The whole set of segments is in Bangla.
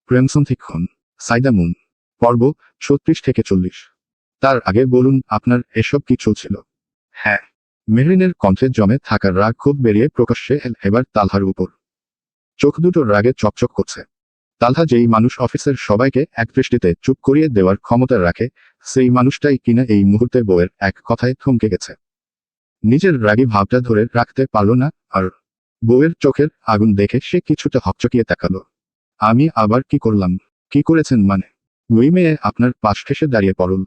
প্রেমসন্ধিক্ষণ সাইদা মুন পর্ব 36 থেকে 40। তার আগে বলুন, আপনার এসব কি চলছিল? হ্যাঁ। মেহরিনের কণ্ঠে জমে থাকার রাগ খুব বেরিয়ে প্রকাশ্যে এবার তালহার উপর। চোখ দুটো রাগে চকচক করছে। তালহা যেই মানুষ অফিসের সবাইকে এক দৃষ্টিতে চুপ করিয়ে দেওয়ার ক্ষমতা রাখে, সেই মানুষটাই কিনা এই মুহূর্তে বউয়ের এক কথায় থমকে গেছে। নিজের রাগী ভাবটা ধরে রাখতে পারল না আর। বউয়ের চোখের আগুন দেখে সে কিছুটা হকচকিয়ে তাকালো। আমি আবার কি করলাম? কি করেছেন মানে? ওই মেয়ে আপনার পাশ ঘেঁষে দাঁড়িয়ে পড়ল।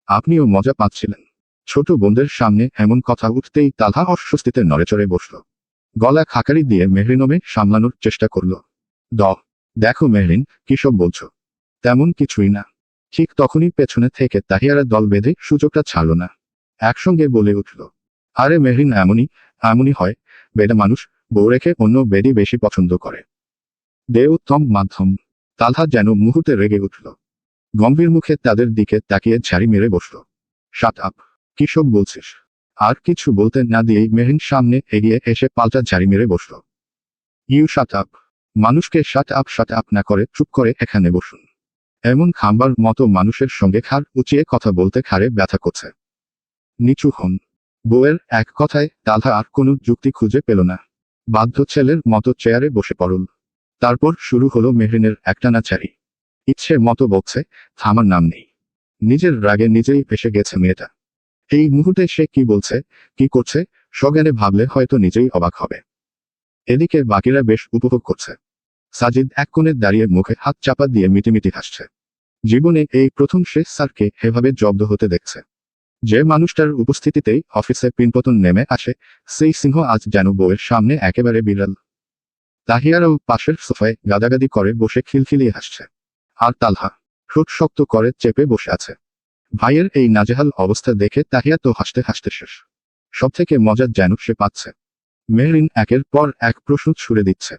আপনিও মজা পাচ্ছিলেন। ছোট বোনদের সামনে এমন কথা উঠতেই তালহা অস্বস্তিতে নড়েচড়ে বসল। গলা খাকারি দিয়ে মেহরিনমে সামলানোর চেষ্টা করল। দেখো মেহরিন, কি সব বলছো? তেমন কিছুই না। ঠিক তখনই পেছনে থেকে তাহিয়ারা দল বেঁধে সুযোগটা ছাড়ল না। একসঙ্গে বলে উঠল, আরে মেহরিন, এমনই হয়। বেডা মানুষ বউ রেখে অন্য বেডই বেশি পছন্দ করে। দে উত্তম মাধ্যম। তালহা যেন মুহূর্তে রেগে উঠল। গম্ভীর মুখে তাদের দিকে তাকিয়ে ঝাড়ি মেরে বসল। Shut up! কি সব বলছিস? আর কিছু বলতে না দিয়েই মেহরিন সামনে এগিয়ে এসে পাল্টা ঝাড়ি মেরে বসল। You shut up! মানুষকে শাট আপ না করে চুপ করে এখানে বসুন। এমন খাম্বার মতো মানুষের সঙ্গে ঘাড় উঁচিয়ে কথা বলতে ঘাড়ে ব্যথা করছে। নিচু হন। বউয়ের এক কথায় তালহা আর কোনো যুক্তি খুঁজে পেল না। বাধ্য ছেলের মতো চেয়ারে বসে পড়ল। তারপর শুরু হলো মেহরিনের একটানা ঝাড়ি। ইচ্ছে মতো বকছে, থামার নাম নেই। নিজের রাগে নিজেই ফেঁসে গেছে মেয়েটা। এই মুহূর্তে সে কি বলছে, কি করছে, সজ্ঞানে ভাবলে হয়তো নিজেই অবাক হবে। এদিকে বাকিরা বেশ উপভোগ করছে। সাজিদ এক কোণে দাঁড়িয়ে মুখে হাত চাপা দিয়ে মিটিমিটি হাসছে। জীবনে এই প্রথম সে স্যারকে এভাবে জব্দ হতে দেখছে। যে মানুষটার উপস্থিতিতেই অফিসে পিনপতন নেমে আসে, সেই সিংহ আজ যেন বউয়ের সামনে একেবারে বিড়াল। তাহিয়ারাও পাশের সোফায় গাদাগাদি করে বসে খিলখিলিয়ে হাসছে। আর তালহা ঠোঁট শক্ত করে চেপে বসে আছে। ভাইয়ের এই নাজেহাল অবস্থা দেখে তাহিয়া তো হাসতে হাসতে শেষ। সবথেকে মজা যেন সে পাচ্ছে। মেহরিন একের পর এক প্রশ্ন ছুড়ে দিচ্ছে।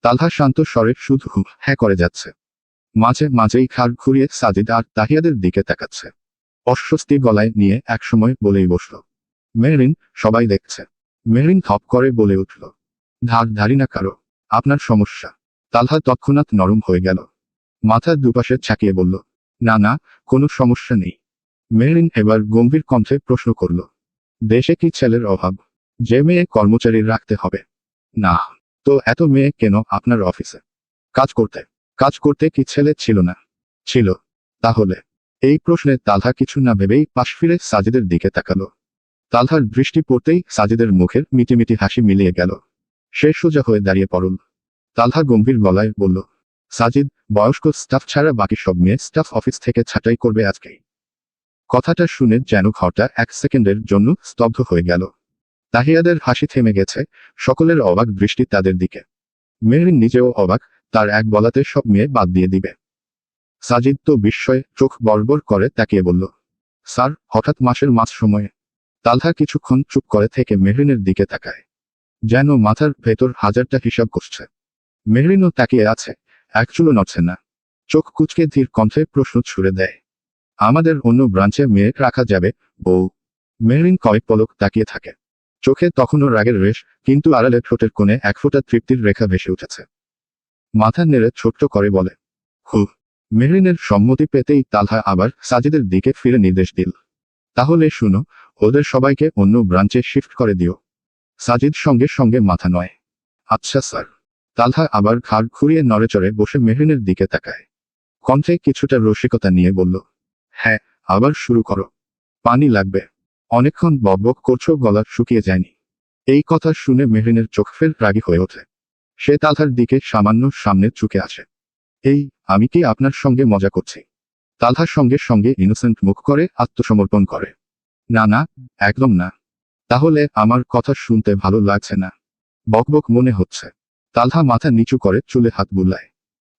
তালহা শান্ত স্বরে শুধু হ্যাঁ করে যাচ্ছে। মাঝে মাঝেই ঘাড় ঘুরিয়ে সাজিদ আর তাহিয়াদের দিকে তাকাচ্ছে। অস্বস্তি গলায় নিয়ে একসময় বলেই বসল, মেহরিন, সবাই দেখছে। মেহরিন থপ করে বলে উঠল, ধারি না কারো। আপনার সমস্যা? তালহা তৎক্ষণাৎ নরম হয়ে গেল। মাথা দুপাশে ছাকিয়ে বলল, না, কোনো সমস্যা নেই। মেহরিন এবার গম্ভীর কণ্ঠে প্রশ্ন করল, দেশে কি ছেলের অভাব যে মেয়ে কর্মচারী রাখতে হবে? না। তো এত মেয়ে কেন আপনার অফিসে? কাজ করতে কি ছেলে ছিল না? ছিল। তাহলে? এই প্রশ্নে তালহা কিছু না ভেবেই পাশ ফিরে সাজিদের দিকে তাকালো। তালহার দৃষ্টি পড়তেই সাজিদের মুখের মিটিমিটি হাসি মিলিয়ে গেল। সে সোজা হয়ে দাঁড়িয়ে পড়ল। তালহা গম্ভীর গলায় বলল, সাজিদ, বয়স্ক স্টাফ ছাড়া বাকি সব মেয়ে স্টাফ অফিস থেকে ছাঁটাই করবে আজকেই। কথাটা শুনে যেন ঘরটা এক সেকেন্ডের জন্য স্তব্ধ হয়ে গেল। তাহিয়াদের হাসি থেমে গেছে, সকলের অবাক দৃষ্টি তাদের দিকে। মেহরিন নিজেও অবাক, তার এক বলাতে সব মেয়ে বাদ দিয়ে দিবে। সাজিদ তো বিস্ময়ে চোখ বড়বড় করে তাকিয়ে বলল, স্যার, হঠাৎ মাসের মাঝ সময়ে? তালহা কিছুক্ষণ চুপ করে থেকে মেহরিনের দিকে তাকায়। যেন মাথার ভেতর হাজারটা হিসাব করছে। মেহরিনও তাকিয়ে আছে, এক চুলো নড়ছে না। চোখ কুচকে ধীর কণ্ঠে প্রশ্ন ছুড়ে দেয়, আমাদের অন্য ব্রাঞ্চে মেয়ে রাখা যাবে, বউ? মেহরিন কয়েক পলক তাকিয়ে থাকে। চোখে তখনও রাগের রেশ, কিন্তু আড়ালে ঠোঁটের কোণে এক ফোঁটা তৃপ্তির রেখা ভেসে উঠেছে। মাথা নেড়ে ছোট্ট করে বলে, হু। মেহরিনের সম্মতি পেতেই তালহা আবার সাজিদের দিকে ফিরে নির্দেশ দিল, তাহলে শুনো, ওদের সবাইকে অন্য ব্রাঞ্চে শিফট করে দিও। সাজিদ সঙ্গে সঙ্গে মাথা নয়। আচ্ছা স্যার। তালহা আবার ঘাড় ঘুরিয়ে নড়েচড়ে বসে মেহরিনের দিকে তাকায়। কণ্ঠে কিছুটা রসিকতা নিয়ে বলল, হ্যাঁ, আবার শুরু করো। পানি লাগবে। অনেকক্ষণ বকবক করছো, গলা শুকিয়ে যায়নি? এই কথা শুনে মেহরিনের চোখ ফের রাগী হয়ে ওঠে। সে তালহার দিকে সামান্য সামনে ঝুঁকে আসে। আমি কি আপনার সঙ্গে মজা করছি? তালহার সঙ্গে সঙ্গে ইনোসেন্ট মুখ করে আত্মসমর্পণ করে, না, একদম না। তাহলে আমার কথা শুনতে ভালো লাগছে না? বকবক মনে হচ্ছে। তালহা মাথা নিচু করে চুলে হাত বুলায়।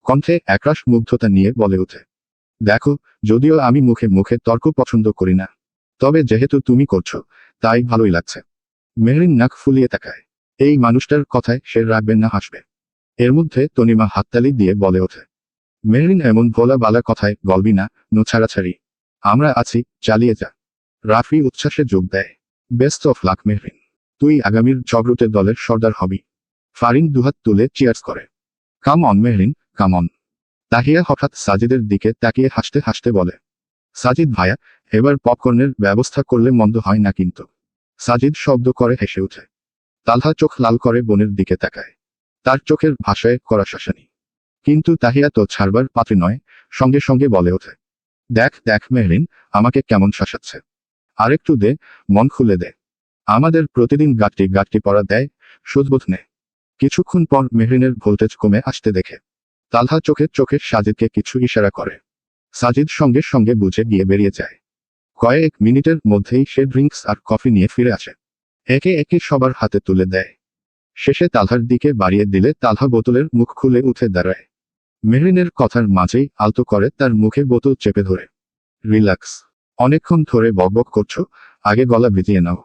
কণ্ঠে একরাশ মুগ্ধতা নিয়ে বলে ওঠে, দেখো, যদিও আমি মুখে মুখে তর্ক পছন্দ করি না, তবে যেহেতু তুমি করছো, তাই ভালোই লাগছে। মেহরিন নাক ফুলিয়ে তাকায়। এই মানুষটার কথায় সে রাখবে না হাসবে। এর মধ্যে তনিমা হাততালি দিয়ে বলে ওঠে, মেহরিন, এমন ভোলা বালা কথায় গলবি না, নো ছাড়াছাড়ি। আমরা আছি, চালিয়ে যা। রাফি উচ্ছ্বাসে যোগ দেয়, বেস্ট অফ লাক মেহরিন। তুই আগামীর জগরুটে দলের সর্দার হবি। ফারিন দুহাত তুলে চিয়ার্স করে। Come on Mehrin, come on. Tahiya হঠাৎ সাজিদের দিকে তাকিয়ে হাসতে হাসতে বলে, সাজিদ ভাইয়া, এবার পপকর্নের ব্যবস্থা করলে মন্দ হয় না কিন্তু। সাজিদ শব্দ করে হেসে ওঠে। তালহা চোখ লাল করে বোনের দিকে তাকায়। তার চোখের ভাষায় করা শাসানি। কিন্তু তাহিয়া তো ছাড়বার পাত্রী নয়, সঙ্গে সঙ্গে বলে ওঠে, দেখ দেখ মেহরিন, আমাকে কেমন শাসাচ্ছে। আরেকটু দে, মন খুলে দে। আমাদের প্রতিদিন গাঁটটি গাঁটটি পড়া দেয়, সুদবোধ নে। কিছুক্ষণ পর মেহরিনের ভোল্টেজ কমে আসতে দেখে তালহা চোখে চোখে সাজিদকে কিছু ইশারা করে। সাজিদ সঙ্গে সঙ্গে বুঝে গিয়ে বেরিয়ে যায়। কয়েক মিনিটের মধ্যেই সে ড্রিঙ্কস আর কফি নিয়ে ফিরে আসে। একে একে সবার হাতে তুলে দেয়। শেষে তালহার দিকে বাড়িয়ে দিলে তালহা বোতলের মুখ খুলে উঠে দাঁড়ায়। মেহরিনের কথার মাঝেই আলতো করে তার মুখে বোতল চেপে ধরে, রিল্যাক্স, অনেকক্ষণ ধরে বকবক করছো, আগে গলা ভিজিয়ে নাও।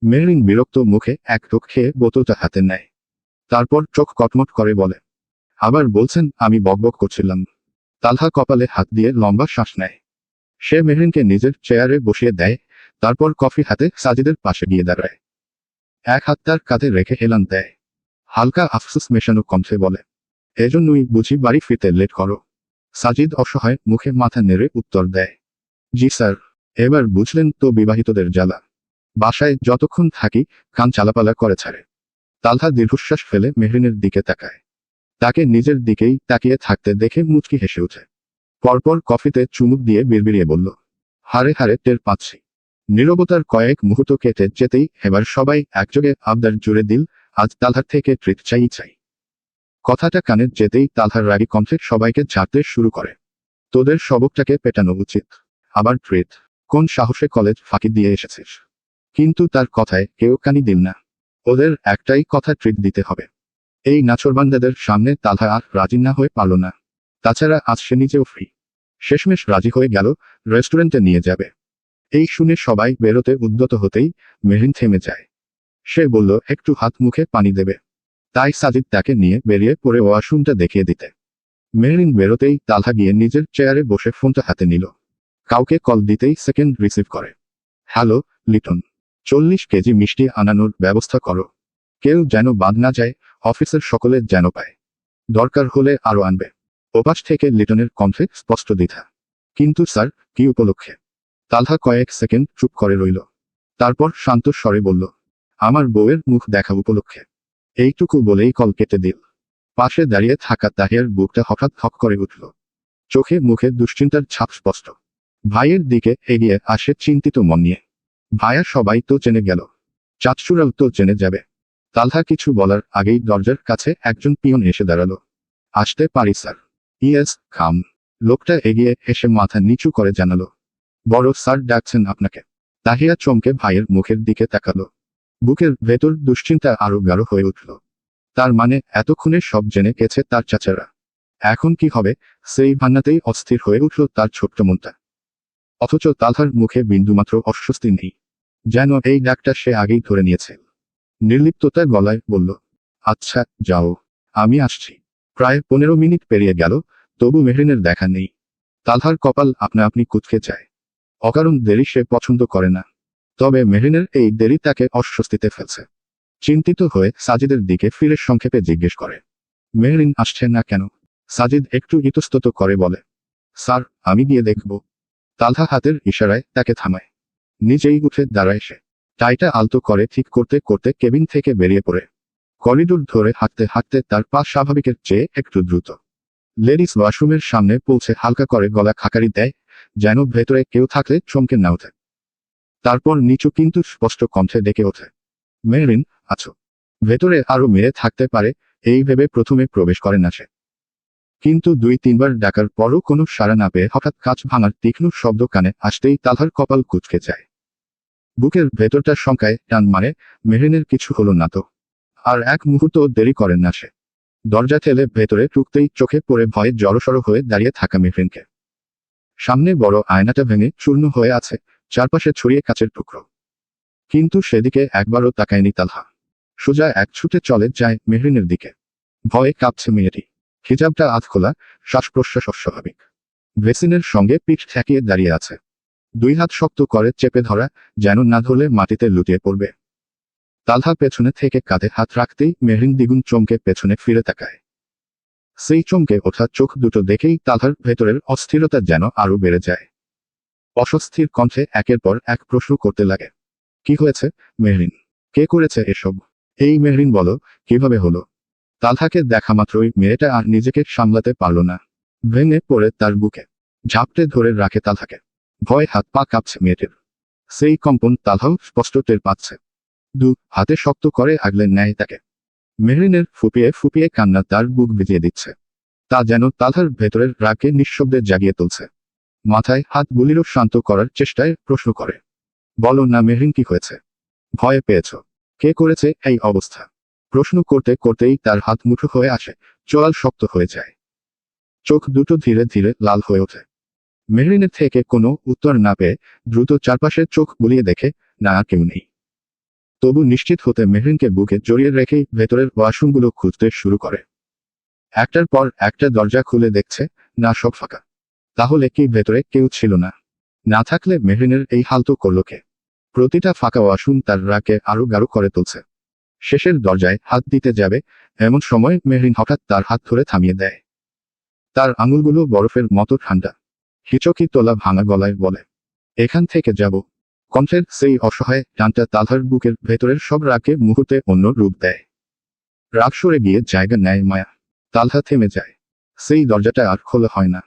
মেহরিন বিরক্ত মুখে এক ঢোক খেয়ে বোতলটা হাতে নেয়। তারপর চোখ কটমট করে বলে, আবার বলছেন আমি বকবক করছিলাম। তালহা কপালে হাত দিয়ে লম্বা শ্বাস নেয়। সে মেহরিনকে নিজের চেয়ারে বসিয়ে দেয়, তারপর কফি হাতে সাজিদের পাশে গিয়ে দাঁড়ায়। এক হাত তার কাঁধে রেখে হেলান দেয়। হালকা আফসোস মেশানো কণ্ঠে বলে, এজন্যই বুঝি বাড়ি ফিরতে লেট করো। সাজিদ অসহায় মুখে মাথা নেড়ে উত্তর দেয়, জি স্যার। এবার বুঝলেন তো বিবাহিতদের জ্বালা। বাসায় যতক্ষণ থাকি কান চালাপালা করে ছাড়ে। তালহা দীর্ঘশ্বাস ফেলে মেহরিনের দিকে তাকায়। তাকে নিজের দিকেই তাকিয়ে থাকতে দেখে মুচকি হেসে ওঠে। পরপর কফিতে চুমুক দিয়ে বিড়বিড়িয়ে বলল, হারে হারে টের পাচ্ছি। নীরবতার কয়েক মুহূর্ত কেটে যেতেই এবার সবাই একযোগে আবদার জুড়ে দিল, আজ তালহার থেকে ট্রিট চাই চাই। কথাটা কানে যেতেই তালহার রাগী কণ্ঠে সবাইকে ঝাড়তে শুরু করে, তোদের সবকটাকে পেটানো উচিত। আবার ট্রিট? কোন সাহসে কলেজ ফাঁকি দিয়ে এসেছিস? কিন্তু তার কথায় কেউ কানি দিল না। ওদের একটাই কথা, ট্রিট দিতে হবে। এই নাছোড়বান্দাদের সামনে তালহা আর রাজি না হয়ে পারল না। তাছাড়া আজ সে নিজেও ফ্রি। শেষমেশ রাজি হয়ে গেল, রেস্টুরেন্টে নিয়ে যাবে। এই শুনে সবাই বেরোতে উদ্যত হতেই মেহরিন থেমে যায়। সে বলল একটু হাত মুখে পানি দেবে। তাই সাজিদ তাকে নিয়ে বেরিয়ে পড়ে ওয়াশরুমটা দেখিয়ে দিতে। মেহরিন বেরোতেই তালহা গিয়ে নিজের চেয়ারে বসে ফোনটা হাতে নিল। কাউকে কল দিতেই সেকেন্ড রিসিভ করে। হ্যালো, লিটন। 40 কেজি মিষ্টি আনানোর ব্যবস্থা করো। কেউ যেন বাদ না যায়, অফিসের সকলে যেন পায়। দরকার হলে আরো আনবে। ওপাশ থেকে লিটনের কণ্ঠে স্পষ্ট দ্বিধা। কিন্তু স্যার, কি উপলক্ষে? তালহা কয়েক সেকেন্ড চুপ করে রইল। তারপর শান্ত স্বরে বলল, আমার বউয়ের মুখ দেখা উপলক্ষে। এইটুকু বলেই কল কেটে দিল। পাশে দাঁড়িয়ে থাকা তাহিয়ার বুকটা হঠাৎ ধক করে উঠল। চোখে মুখে দুশ্চিন্তার ছাপ স্পষ্ট। ভাইয়ের দিকে এগিয়ে আসে চিন্তিত মন নিয়ে। ভাইয়া সবাই তো জেনে গেল, চাচুরাও তো জেনে যাবে। তালহা কিছু বলার আগেই দরজার কাছে একজন পিয়ন এসে দাঁড়ালো। আসতে পারি স্যার? ইয়েস, কাম। লোকটা এগিয়ে এসে মাথা নিচু করে জানালো, বড় স্যার ডাকছেন আপনাকে। তাহিয়া চমকে ভাইয়ের মুখের দিকে তাকালো। বুকের ভেতর দুশ্চিন্তা আরো গাঢ় হয়ে উঠল। তার মানে এতক্ষণে সব জেনে গেছে তার চাচারা। এখন কি হবে, সেই ভান্নাতেই অস্থির হয়ে উঠল তার ছোট্ট মনটা। অথচ তালহার মুখে বিন্দুমাত্র অস্বস্তি নেই, যেন এই ডাকটা সে আগেই ধরে নিয়েছে। নির্লিপ্ততা গলায় বলল, আচ্ছা যাও, আমি আসছি। প্রায় 15 মিনিট পেরিয়ে গেল, তবু মেহরিনের দেখা নেই। তালহার কপাল আপনা আপনি কুঁচকে যায়। অকারণ দেরি সে পছন্দ করে না। তবে মেহরিনের এই দেরি তাকে অস্বস্তিতে ফেলছে। চিন্তিত হয়ে সাজিদের দিকে ফিরে সংক্ষেপে জিজ্ঞেস করে, মেহরিন আসছে না কেন? সাজিদ একটু ইতস্তত করে বলে, স্যার, আমি গিয়ে দেখব। তালহা হাতের ইশারায় তাকে থামায়। নিজেই উঠে দাঁড়ায় সে। টাইটা আলতো করে ঠিক করতে করতে কেবিন থেকে বেরিয়ে পড়ে। করিডোর ধরে হাঁটতে হাঁটতে তার পা স্বাভাবিকের চেয়ে একটু দ্রুত। লেডিস ওয়াশরুমের সামনে পৌঁছে হালকা করে গলা খাকারি দেয়, যেন ভেতরে কেউ থাকলে চমকে না ওঠে। তারপর নিচু কিন্তু স্পষ্ট কণ্ঠে ডেকে ওঠে, মেহরিন, আছো? ভেতরে আরো মেয়ে থাকতে পারে, এই ভেবে প্রথমে প্রবেশ করে না সে। কিন্তু 2-3 বার ডাকার পরও কোনো সাড়া না পেয়ে হঠাৎ কাঁচ ভাঙার তীক্ষ্ণ শব্দ কানে আসতেই তালহার কপাল কুঁচকে যায়। বুকের ভেতরটা শঙ্কায় টান মারে, মেহরিনের কিছু হলো না তো? আর এক মুহূর্ত দেরি করেন না সে। দরজা ঠেলে ভেতরে ঢুকতেই চোখে পড়ে ভয়ে জড়সড় হয়ে দাঁড়িয়ে থাকা মেহরিনকে। সামনে বড় আয়নাটা ভেঙে চূর্ণ হয়ে আছে, চারপাশে ছড়িয়ে কাচের টুকরো। কিন্তু সেদিকে একবারও তাকায়নি তালহা। সোজা এক ছুটে চলে যায় মেহরিনের দিকে। ভয়ে কাঁপছে মেয়েটি। হিজাবটা আধ খোলা, শ্বাস প্রশ্বাস অস্বাভাবিক। বেসিনের সঙ্গে পিঠ ঠেকিয়ে দাঁড়িয়ে আছে। 2 হাত শক্ত করে চেপে ধরা, যেন না ধরলে মাটিতে লুটিয়ে পড়বে। তালহা পেছনে থেকে কাঁধে হাত রাখতেই মেহরিন দ্বিগুণ চমকে পেছনে ফিরে তাকায়। সেই চমকে ওঠা চোখ দুটো দেখেই তালহার ভেতরের অস্থিরতা যেন আরো বেড়ে যায়। অস্বস্তির কণ্ঠে একের পর এক প্রশ্ন করতে লাগে। কি হয়েছে মেহরিন? কে করেছে এসব? এই মেহরিন বলো, কিভাবে হলো? তালহাকে দেখা মাত্রই মেয়েটা আর নিজেকে সামলাতে পারল না। ভেঙে পড়ে তার বুকে ঝাপটে ধরে রাখে তালহাকে। ভয় হাত পা কাঁপছে মেয়েটির। সেই কম্পন তালহাও স্পষ্ট টের পাচ্ছে। হাতে শক্ত করে আগলে নেয় তাকে। মেহরিনের ফুপিয়ে ফুপিয়ে কান্না তার বুক ভিজিয়ে দিচ্ছে। তা যেন তালহার ভেতরের রাগকে নিঃশব্দে জাগিয়ে তুলছে। মাথায় হাত বুলিরও শান্ত করার চেষ্টায় প্রশ্ন করে। বলো না মেহরিন, কি হয়েছে? ভয় পেয়েছ? কে করেছে এই অবস্থা? প্রশ্ন করতে করতেই তার হাত মুঠো হয়ে আসে, চোয়াল শক্ত হয়ে যায়। চোখ দুটো ধীরে ধীরে লাল হয়ে ওঠে। মেহরিনের থেকে কোনো উত্তর না পেয়ে দ্রুত চারপাশে চোখ বুলিয়ে দেখে, না আর কেউ নেই। তবু নিশ্চিত হতে মেহরিনকে বুকে জড়িয়ে রেখেই ভেতরের ওয়াশরুমগুলো খুঁজতে শুরু করে। একটার পর একটা দরজা খুলে দেখছে, না সব ফাঁকা। তাহলে কি ভেতরে কেউ ছিল না? না থাকলে মেহরিনের এই হালতো করল কে? প্রতিটা ফাঁকা ওয়াশরুম তার রাগকে আরো গাঢ় করে তুলছে। শেষের দরজায় হাত দিতে যাবে এমন সময় মেহরিন হঠাৎ তার হাত ধরে থামিয়ে দেয়। তার আঙুলগুলো বরফের মতো ঠান্ডা। হিচকি তোলা ভাঙা গলায় বলে, এখান থেকে যাব। কণ্ঠের সেই অসহায় টানটা তালহার বুকের ভেতরের সব রাগকে মুহূর্তে অন্য রূপ দেয়। রাগ সরে গিয়ে জায়গা নেয় মায়া। তালহা থেমে যায়। সেই দরজাটা আর খোলা হয় না।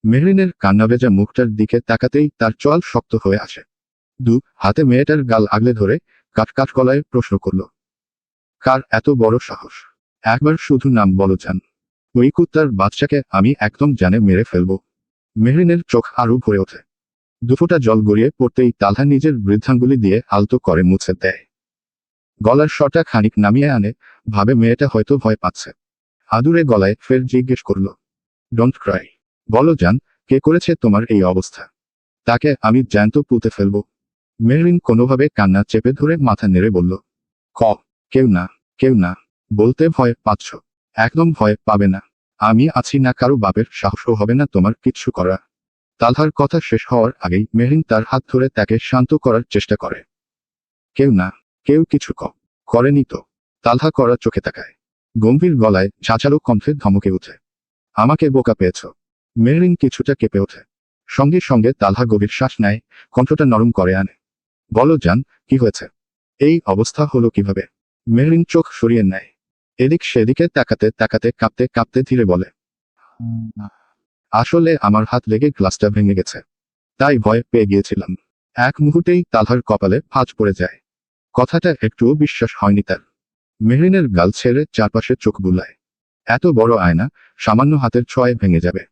মেহরিনের কান্নাভেজা মুখটার দিকে তাকাতেই তার চোয়াল শক্ত হয়ে আসে। হাতে মেয়েটার গাল আগলে ধরে কাট কাট গলায় প্রশ্ন করল, কার এত বড় সাহস? একবার শুধু নাম বলো জান। ওই কুত্তার বাচ্চাকে আমি একদম জানে মেরে ফেলব। মেহরিনের চোখ আরো ভরে ওঠে। দুফোঁটা জল গড়িয়ে পড়তেই তালহা নিজের বৃদ্ধাঙ্গুলি দিয়ে আলতো করে মুছে দেয়। গলার স্বরটা খানিক নামিয়ে আনে, ভাবে মেয়েটা হয়তো ভয় পাচ্ছে। আদুরে গলায় ফের জিজ্ঞেস করল, ডোন্ট ক্রাই। বলো জান, কে করেছে তোমার এই অবস্থা? তাকে আমি জ্যান্ত পুঁতে ফেলব। মেহরিন কোনোভাবে কান্না চেপে ধরে মাথা নেড়ে বলল, কেউ না, কেউ না। বলতে ভয় পাচ্ছ? একদম ভয় পাবে না। আমি আছি না, কারো বাপের সাহসও হবে না তোমার কিচ্ছু করা। তালহার কথা শেষ হওয়ার আগেই মেহরিন তার হাত ধরে তাকে শান্ত করার চেষ্টা করে। কেউ না, কেউ কিছু করেনি তো? তালহা করা চোখে তাকায়। গম্ভীর গলায় ঝাঁঝালো কণ্ঠে ধমকে ওঠে, আমাকে বোকা পেয়েছ? মেহরিন কিছুটা কেঁপে ওঠে। সঙ্গে সঙ্গে তালহা গভীর শ্বাস নেয়, কণ্ঠটা নরম করে আনে। বলো জান, কি হয়েছে? এই অবস্থা হলো কিভাবে? মেহরিন চোখ সরিয়ে নেয়। এদিক সেদিকে তাকাতে তাকাতে কাঁপতে কাঁপতে ধীরে বলে, আসলে আমার হাত লেগে গ্লাসটা ভেঙে গেছে। তাই ভয় পেয়ে গিয়েছিলাম। এক মুহূর্তেই তালহার কপালে ভাঁজ পড়ে যায়। কথাটা একটুও বিশ্বাস হয়নি তার। মেহরিনের গাল ছেড়ে চারপাশে চোখ বুলায়। এত বড় আয়না সামান্য হাতের ছোঁয়ায় ভেঙে যাবে।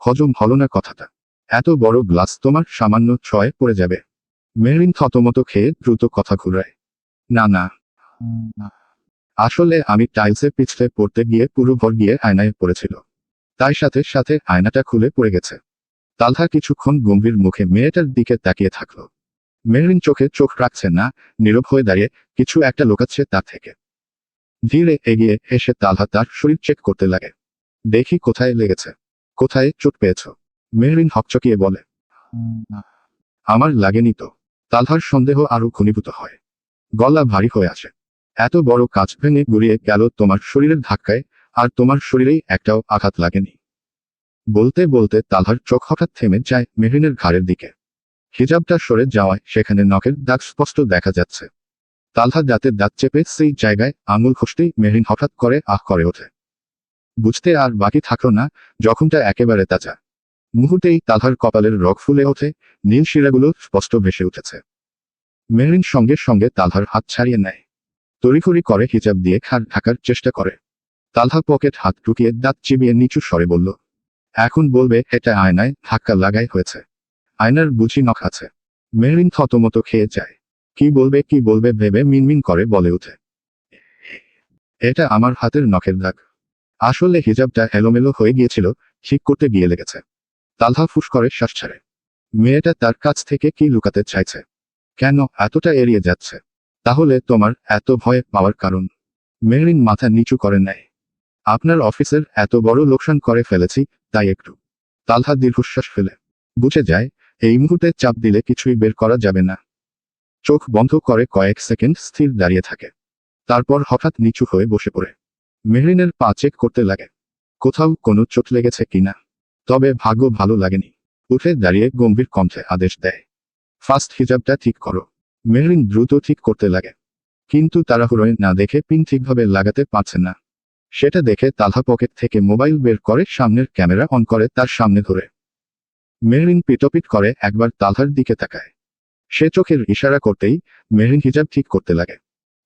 হজম হলো না কথাটা। এত বড় গ্লাস তোমার সামান্য ছোঁয়ায় পড়ে যাবে। মেহরিন থতমত খেয়ে দ্রুত কথা ঘুরায়, না না, আসলে আমি টাইলসে পিছলে পড়তে গিয়ে পুরো ভর গিয়ে আয়নায় পড়েছিল। তাই সাথে সাথে আয়নাটা খুলে পড়ে গেছে। তালহা কিছুক্ষণ গম্ভীর মুখে মেয়েটার দিকে তাকিয়ে থাকলো। মেহরিন চোখে চোখ রাখছে না, নীরব হয়ে দাঁড়িয়ে কিছু একটা লুকাচ্ছে তার থেকে। ধীরে এগিয়ে এসে তালহা তার শরীর চেক করতে লাগে। দেখি কোথায় লেগেছে, কোথায় চোট পেয়েছ? মেহরিন হকচকিয়ে বলে, আমার লাগেনি তো। তালহার সন্দেহ আরো ঘনীভূত হয়। গলা ভারী হয়ে আসে। এত বড় কাজ ভেঙে গুড়িয়ে গেল তোমার শরীরের ধাক্কায়, আর তোমার শরীরেই একটাও আঘাত লাগেনি। বলতে বলতে তালহার চোখ হঠাৎ থেমে যায় মেহরিনের ঘাড়ের দিকে। হিজাবটা সরে যাওয়ায় সেখানে নখের দাগ স্পষ্ট দেখা যাচ্ছে। তালহা দাঁতের দাঁত চেপে সেই জায়গায় আঙুল ঘষতেই মেহরিন হঠাৎ করে আহ করে ওঠে। বুঝতে আর বাকি থাকলো না, জখমটা একেবারে তাজা। মুহূর্তেই তালহার কপালের রগ ফুলে ওঠে, নীল শিরাগুলো স্পষ্ট ভেসে উঠেছে। মেহরিন সঙ্গে সঙ্গে তালহার হাত ছাড়িয়ে নেয়। তড়িঘড়ি করে হিজাব দিয়ে ঘাড় ঢাকার চেষ্টা করে। তালহা পকেট হাত ঢুকিয়ে দাঁত চিবিয়ে নিচু স্বরে বলল, এখন বলবে এটা আয়নায় ধাক্কা লাগাই হয়েছে? আয়নার বুঝি নখ আছে? মেহরিন থতমত খেয়ে যায়। কি বলবে ভেবে মিনমিন করে বলে ওঠে, এটা আমার হাতের নখের দাগ। আসলে হিজাবটা এলোমেলো হয়ে গিয়েছিল, ঠিক করতে গিয়ে লেগেছে। তালহা ফুস করে শ্বাস ছাড়ে। মেয়েটা তার কাছ থেকে কি লুকাতে চাইছে? কেন এতটা এড়িয়ে যাচ্ছে? তাহলে তোমার এত ভয় পাওয়ার কারণ? মেহরিন মাথা নিচু করে নেয়। আপনার অফিসের এত বড় লোকসান করে ফেলেছি, তাই একটু। তালহা দীর্ঘশ্বাস ফেলে। বুঝে যায়, এই মুহূর্তে চাপ দিলে কিছুই বের করা যাবে না। চোখ বন্ধ করে কয়েক সেকেন্ড স্থির দাঁড়িয়ে থাকে। তারপর হঠাৎ নিচু হয়ে বসে পড়ে। মেহরিনের পা চেক করতে লাগে। কোথাও কোনো চোট লেগেছে কিনা। তবে ভাগ্য ভালো লাগেনি। উঠে দাঁড়িয়ে গম্ভীর কণ্ঠে আদেশ দেয়, ফার্স্ট হিজাবটা ঠিক করো। মেহরিন দ্রুত ঠিক করতে লাগে, কিন্তু তাড়াহুড়োয় না দেখে পিন ঠিকভাবে লাগাতে পারছে না। সেটা দেখে তালহা পকেট থেকে মোবাইল বের করে সামনের ক্যামেরা অন করে তার সামনে ধরে। মেহরিন পিটপিট করে একবার তালহার দিকে তাকায়। সে চোখের ইশারা করতেই মেহরিন হিজাব ঠিক করতে লাগে।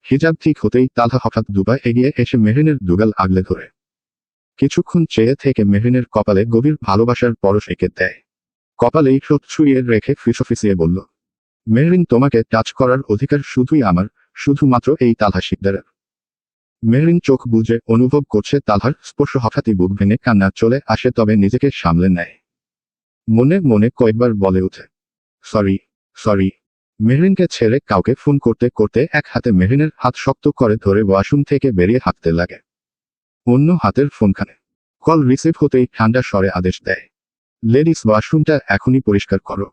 হিজাব ঠিক হতেই তালহা হঠাৎ দুপা এগিয়ে এসে মেহরিনের দুগাল আগলে ধরে। কিছুক্ষণ চেয়ে থেকে মেহরিনের কপালে গভীর ভালোবাসার পরশ এঁকে দেয়। কপালেই ঠোঁট ছুঁয়ে রেখে ফিসফিসিয়ে বলল, মেহরিন, তোমাকে টাচ করার অধিকার শুধুই আমার, শুধুমাত্র এই তালহা শিকদারের। মেহরিন চোখ বুজে অনুভব করছে তালহার স্পর্শ। হঠাৎই বুক ভেঙে কান্না চলে আসে, তবে নিজেকে সামলে নেয়। মনে মনে কয়েকবার বলে ওঠে, সরি, সরি। মেহরিনকে ছেড়ে কাউকে ফোন করতে করতে এক হাতে মেহরিনের হাত শক্ত করে ধরে ওয়াশরুম থেকে বেরিয়ে হাঁটতে লাগে। অন্য হাতের ফোনখানে কল রিসিভ হতেই ঠান্ডা স্বরে আদেশ দেয়, লেডিস ওয়াশরুমটা এখনই পরিষ্কার করো,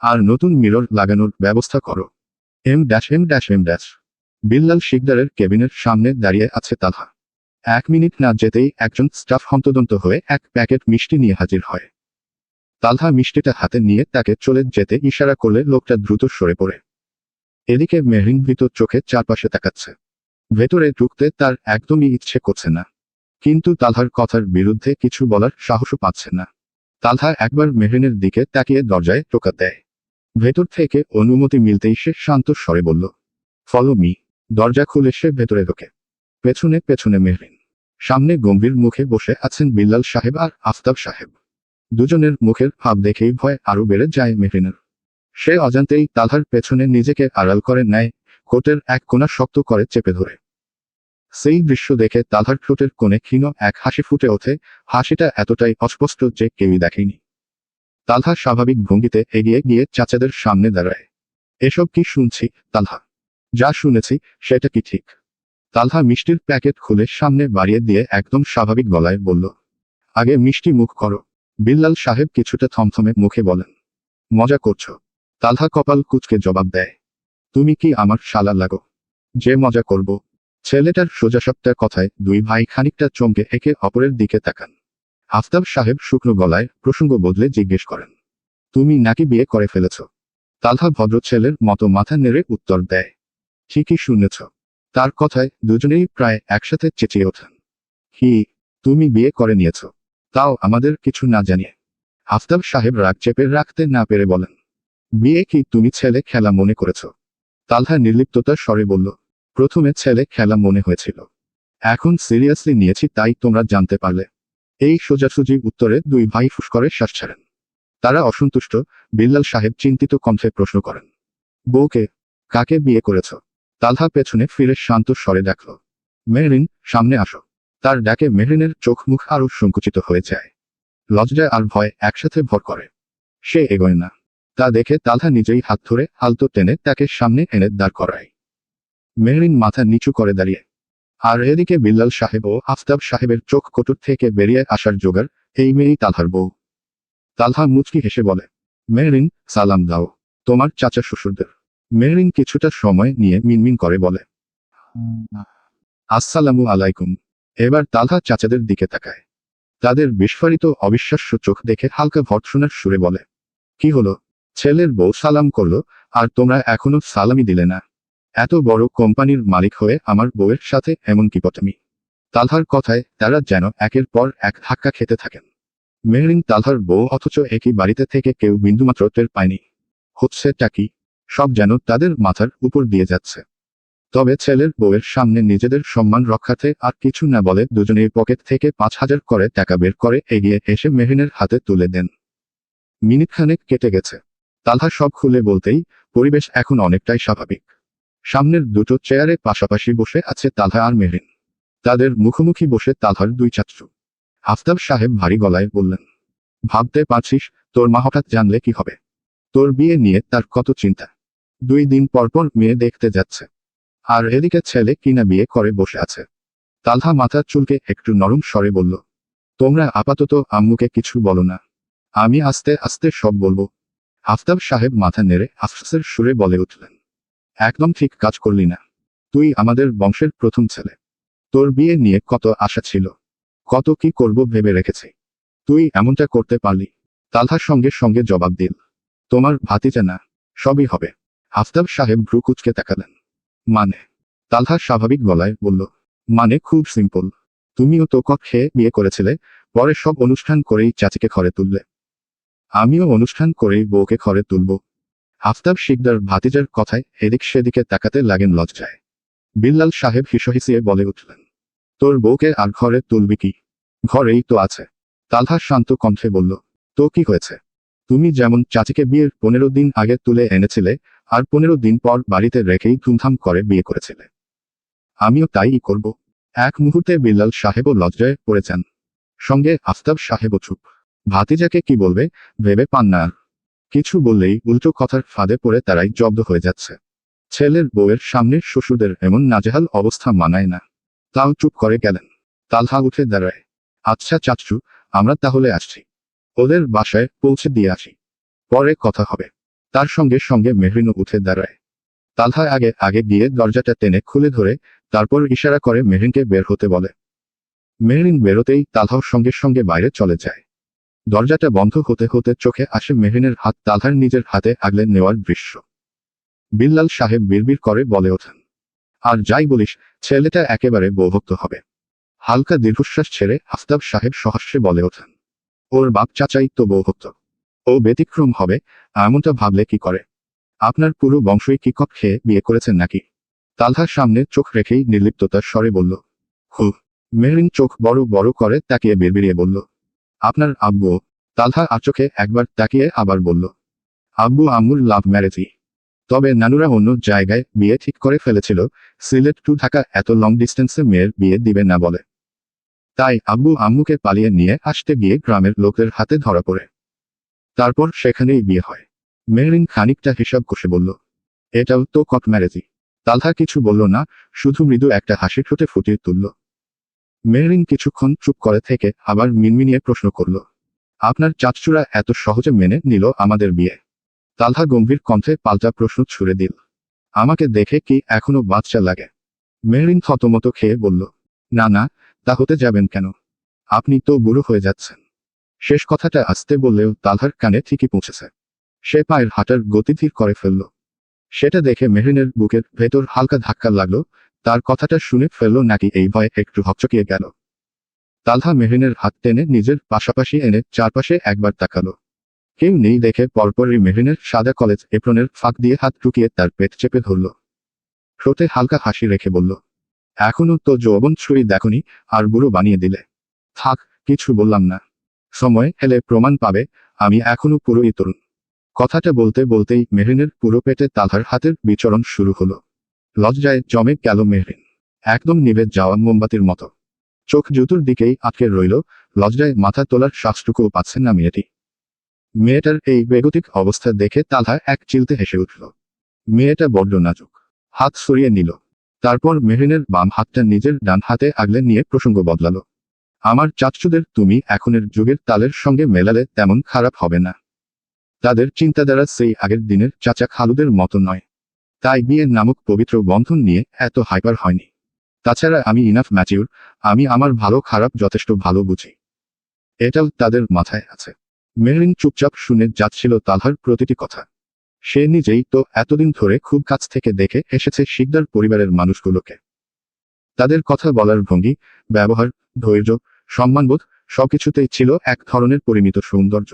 আর নতুন মিরর লাগানোর ব্যবস্থা করো। M dash M dash M dash. Billal শিকদারের কেবিনের সামনে দাঁড়িয়ে আছে তালহা। 1 মিনিট না যেতেই একজন স্টাফ হন্তদন্ত হয়ে এক প্যাকেট মিষ্টি নিয়ে হাজির হয়। তালহা মিষ্টিটা হাতে নিয়ে তাকে চলে যেতে ইশারা করলে লোকটা দ্রুত সরে পড়ে। এদিকে মেহরিন ভীত চোখে চারপাশে তাকাচ্ছে। ভেতরে ঢুকতে তার একদমই ইচ্ছে করছে না, কিন্তু তালহার কথার বিরুদ্ধে কিছু বলার সাহসও পাচ্ছে না। তালহা একবার মেহরিনের দিকে তাকিয়ে দরজায় টোকা দেয়। ভেতর থেকে অনুমতি মিলতেই সে শান্ত স্বরে বলল, ফলো মি। দরজা খুলে সে ভেতরে ঢোকে। পেছনে পেছনে মেহরিন। সামনে গম্ভীর মুখে বসে আছেন বিল্লাল সাহেব আর আফতাব সাহেব। দুজনের মুখের ভাব দেখেই ভয় আরো বেড়ে যায় মেহরিনের। সে অজান্তেই তালহার পেছনে নিজেকে আড়াল করে নেয়, কোটের এক কোণা শক্ত করে চেপে ধরে। সেই দৃশ্য দেখে তালহার ঠোঁটের কোণে ক্ষীণ এক হাসি ফুটে ওঠে। হাসিটা এতটাই অস্পষ্ট যে কেউই দেখেনি। তালহা স্বাভাবিক ভঙ্গিতে এগিয়ে গিয়ে চাচাদের সামনে দাঁড়ায়। এসব কি শুনছি তালহা? যা শুনেছি সেটা কি ঠিক? তালহা মিষ্টির প্যাকেট খুলে সামনে বাড়িয়ে দিয়ে একদম স্বাভাবিক গলায় বলল, আগে মিষ্টি মুখ করো। বিল্লাল সাহেব কিছুটা থমথমে মুখে বলেন, মজা করছো? তালহা কপাল কুঁচকে জবাব দেয়, তুমি কি আমার শালা লাগো যে মজা করব? ছেলেটার সোজাসাপটা কথায় দুই ভাই খানিকটা চমকে একে অপরের দিকে তাকান। আফতাব সাহেব শুকনো গলায় প্রসঙ্গ বদলে জিজ্ঞেস করেন, তুমি নাকি বিয়ে করে ফেলেছ? তালহা ভদ্র ছেলের মতো মাথা নেড়ে উত্তর দেয়, ঠিকই শুনেছ। তার কথায় দুজনেই প্রায় একসাথে চেঁচিয়ে ওঠেন, কি, তুমি বিয়ে করে নিয়েছ? তাও আমাদের কিছু না জানিয়ে? আফতাব সাহেব রাগ চেপে রাখতে না পেরে বলেন, বিয়ে কি তুমি ছেলে খেলা মনে করেছ? তালহা নির্লিপ্ততার স্বরে বলল, প্রথমে ছেলে খেলা মনে হয়েছিল, এখন সিরিয়াসলি নিয়েছি, তাই তোমরা জানতে পারলে। এই সোজাসুজি উত্তরে দুই ভাই ফুস করে শ্বাস ছাড়েন। তারা অসন্তুষ্ট। বিল্লাল সাহেব চিন্তিত কণ্ঠে প্রশ্ন করেন, বউকে? কাকে বিয়ে করেছ? তালহা পেছনে ফিরে শান্ত স্বরে ডাকল, মেহরিন, সামনে আসো। তার ডাকে মেহরিনের চোখ মুখ আরো সংকুচিত হয়ে যায়। লজ্জা আর ভয় একসাথে ভর করে। সে এগোয় না। তা দেখে তালহা নিজেই হাত ধরে আলতো টেনে তাকে সামনে এনে দাঁড় করায়। মেহরিন মাথা নিচু করে দাঁড়িয়ে। আর এদিকে বিল্লাল সাহেব ও আফতাব সাহেবের চোখ কোটর থেকে বেরিয়ে আসার জোগাড়, এই মেয়েই তালহার বউ। তালহা মুচকি হেসে বলে, মেহরিন, সালাম দাও তোমার চাচা শ্বশুরদের। মেহরিন কিছুটা সময় নিয়ে মিনমিন করে বলে, আসসালামু আলাইকুম। এবার তালহা চাচাদের দিকে তাকায়। তাদের বিস্ফারিত অবিশ্বাস্য চোখ দেখে হালকা ভর্ৎসনার সুরে বলে, কি হলো? ছেলের বউ সালাম করলো, আর তোমরা এখনো সালামি দিলে না? এত বড় কোম্পানির মালিক হয়ে আমার বউয়ের সাথে এমন কিপটামি? তালহার কথায় তারা যেন একের পর এক ধাক্কা খেতে থাকেন। মেহরিন তালহার বউ, অথচ একই বাড়িতে থেকে কেউ বিন্দুমাত্র টের পায়নি। হচ্ছেটা কি? সব যেন তাদের মাথার উপর দিয়ে যাচ্ছে। তবে ছেলের বউয়ের সামনে নিজেদের সম্মান রক্ষার্থে আর কিছু না বলে দুজনেই পকেট থেকে 5,000 করে টাকা বের করে এগিয়ে এসে মেহরিনের হাতে তুলে দেন। মিনিটখানেক কেটে গেছে। তালহা সব খুলে বলতেই পরিবেশ এখন অনেকটাই স্বাভাবিক। সামনের দুটো চেয়ারে পাশাপাশি বসে আছে তালহা আর মেহরিন। তাদের মুখোমুখি বসে তালহার দুই চাচু। আফতাব সাহেব ভারী গলায় বললেন, ভাবতে পারছিস তোর মা হঠাৎ জানলে কি হবে? তোর বিয়ে নিয়ে তার কত চিন্তা। 2 দিন পর পর মেয়ে দেখতে যাচ্ছে, আর এদিকে ছেলে কিনা বিয়ে করে বসে আছে। তালহা মাথা চুলকে একটু নরম স্বরে বলল, তোমরা আপাতত আম্মুকে কিছু বলো না, আমি আস্তে আস্তে সব বলবো। আফতাব সাহেব মাথা নেড়ে আফসোসের সুরে বলে উঠলেন, একদম ঠিক কাজ করলি না। তুই আমাদের বংশের প্রথম ছেলে। তোর বিয়ে নিয়ে কত আশা ছিল, কত কি করব ভেবে রেখেছি। তুই এমনটা করতে পারলি? তালহার সঙ্গে সঙ্গে জবাব দিল, তোমার ভাতিজা না, সবই হবে। আফতাব সাহেব ভ্রু কুঁচকে তাকালেন। মানে? তালহা স্বাভাবিক গলায় বলল, মানে খুব সিম্পল। তুমিও তো কক খেয়ে বিয়ে করেছিলে, পরে সব অনুষ্ঠান করেই চাচিকে ঘরে তুললে। আমিও অনুষ্ঠান করেই বউকে ঘরে তুলব। আফতাব শিকদার ভাতিজার কথায় এদিক সেদিকে তাকাতে লাগেন লজ্জায়। বিল্লাল সাহেব হিসহিসিয়ে বলে উঠলেন, তোর বউকে আর ঘরে তুলবি কি? ঘরেই তো আছে। তালহা শান্ত কণ্ঠে বলল, তো কি হয়েছে? তুমি যেমন চাচিকে বিয়ের 15 দিন আগে তুলে এনেছিলে, আর 15 দিন পর বাড়িতে রেখেই ধুমধাম করে বিয়ে করেছিলে। আমিও তাই করব। এক মুহূর্তে বিল্লাল সাহেবও লজ্জায় পড়ে যান। সঙ্গে আফতাব সাহেবও চুপ। ভাতিজাকে কি বলবে ভেবে পান না আর। কিছু বললেই উল্টো কথার ফাঁদে পড়ে তারাই জব্দ হয়ে যাচ্ছে। ছেলের বউয়ের সামনে শ্বশুরদের এমন নাজেহাল অবস্থা মানায় না। তাও চুপ করে গেলেন। তালহা উঠে দাঁড়ায়। আচ্ছা চাচু, আমরা তাহলে আসছি। ওদের বাসায় পৌঁছে দিয়ে আসি, পরে কথা হবে। তার সঙ্গে সঙ্গে মেহরিনও উঠে দাঁড়ায়। তালহা আগে আগে গিয়ে দরজাটা টেনে খুলে ধরে তারপর ইশারা করে মেহরিনকে বের হতে বলে। মেহরিন বেরোতেই তালহার সঙ্গে সঙ্গে বাইরে চলে যায়। দরজাটা বন্ধ হতে হতে চোখে আসে মেহরিনের হাত তালহার নিজের হাতে আগলে নেওয়ার দৃশ্য। বিল্লাল সাহেব বিড়বিড় করে বলে ওঠেন, আর যাই বলিস, ছেলেটা একেবারে বৌভক্ত হবে। হালকা দীর্ঘশ্বাস ছেড়ে আফতাব সাহেব সহাস্যে বলে ওঠেন, ওর বাপ চাচাই তো বৌভক্ত। ও ব্যতিক্রম হবে এমনটা ভাবলে কি করে? আপনার পুরো বংশই কি কক খেয়ে বিয়ে করেছেন নাকি? তালহার সামনে চোখ রেখেই নির্লিপ্ততার স্বরে বলল। হু। মেহরিন চোখ বড় বড় করে তাকিয়ে বিড়বিড়িয়ে বলল, আপনার আব্বু? তালহা আর চোখে একবার তাকিয়ে আবার বলল, আব্বু আম্মুর লাভ ম্যারেজই। তবে নানুরা অন্য জায়গায় বিয়ে ঠিক করে ফেলেছিল, সিলেট টু ঢাকা এত লং ডিস্টেন্সে মেয়ের বিয়ে দিবে না বলে। তাই আব্বু আম্মুকে পালিয়ে নিয়ে আসতে গিয়ে গ্রামের লোকের হাতে ধরা পড়ে। তারপর সেখানেই বিয়ে হয়। মেহরিন খানিকটা হিসাব কষে বলল, এটাও তো কক ম্যারেজই। তালহা কিছু বলল না, শুধু মৃদু একটা হাসি ঠোঁটে ফুটিয়ে তুলল। মেহরিন কিছুক্ষণ চুপ করে থেকে আবার মিনমিনিয়ে প্রশ্ন করল, আপনার চাচুরা এত সহজে মেনে নিল আমাদের বিয়ে? তালহা গম্ভীর কণ্ঠে পাল্টা প্রশ্ন ছুড়ে দিল, আমাকে দেখে কি এখনো বাচ্চা লাগে? মেহরিন থতমত খেয়ে বলল, না না, তা হতে যাবেন কেন? আপনি তো বুড়ো হয়ে যাচ্ছেন। শেষ কথাটা আস্তে বললেও তালহার কানে ঠিকই পৌঁছেছে। সে পায়ের হাঁটার গতি ধীর করে ফেলল। সেটা দেখে মেহরিনের বুকের ভেতর হালকা ধাক্কা লাগলো, তার কথাটা শুনে ফেলল নাকি এই ভয়ে একটু হকচকিয়ে গেল। তালহা মেহরিনের হাত টেনে নিজের পাশাপাশি এনে চারপাশে একবার তাকালো। কেউ নেই দেখে পরপরই মেহরিনের সাদা কলেজ এপ্রনের ফাঁক দিয়ে হাত ঢুকিয়ে তার পেট চেপে ধরল। ঠোঁটে হালকা হাসি রেখে বলল, এখনো তো যৌবন ছুঁই দেখনি, আর বুড়ো বানিয়ে দিলে। থাক, কিছু বললাম না। সময় এলে প্রমাণ পাবে আমি এখনো পুরোই তরুণ। কথাটা বলতে বলতেই মেহরিনের পুরো পেটে তালহার হাতের বিচরণ শুরু হলো। লজ্জায় জমে গেল মেহরিন, একদম নিভে যাওয়া মোমবাতির মতো। চোখ জুতোর দিকেই আটকে রইল, লজ্জায় মাথা তোলার শ্বাসটুকুও পাচ্ছে না মেয়েটি। মেয়েটার এই বেগতিক অবস্থা দেখে তালহা এক চিলতে হেসে উঠল। মেয়েটা বড্ড নাজুক। হাত সরিয়ে নিল। তারপর মেহরিনের বাম হাতটা নিজের ডান হাতে আগলে নিয়ে প্রসঙ্গ বদলালো, আমার চাচুদের তুমি এখনের যুগের তালের সঙ্গে মেলালে তেমন খারাপ হবে না। তাদের চিন্তাধারা সেই আগের দিনের চাচা খালুদের মতো নয়। তাই বিয়ে নামক পবিত্র বন্ধন নিয়ে এত হাইপার হয়নি। তাছাড়া আমি ইনাফ ম্যাচিউর, আমি আমার ভালো খারাপ যথেষ্ট ভালো বুঝি। এটাও তাদের মাথায় আছে। মেহরিন চুপচাপ শুনে যাচ্ছিল তালহার প্রতিটি কথা। সে নিজেই তো এতদিন ধরে খুব কাছ থেকে দেখে এসেছে শিকদার পরিবারের মানুষগুলোকে। তাদের কথা বলার ভঙ্গি, ব্যবহার, ধৈর্য, সম্মানবোধ সবকিছুতেই ছিল এক ধরনের পরিমিত সৌন্দর্য।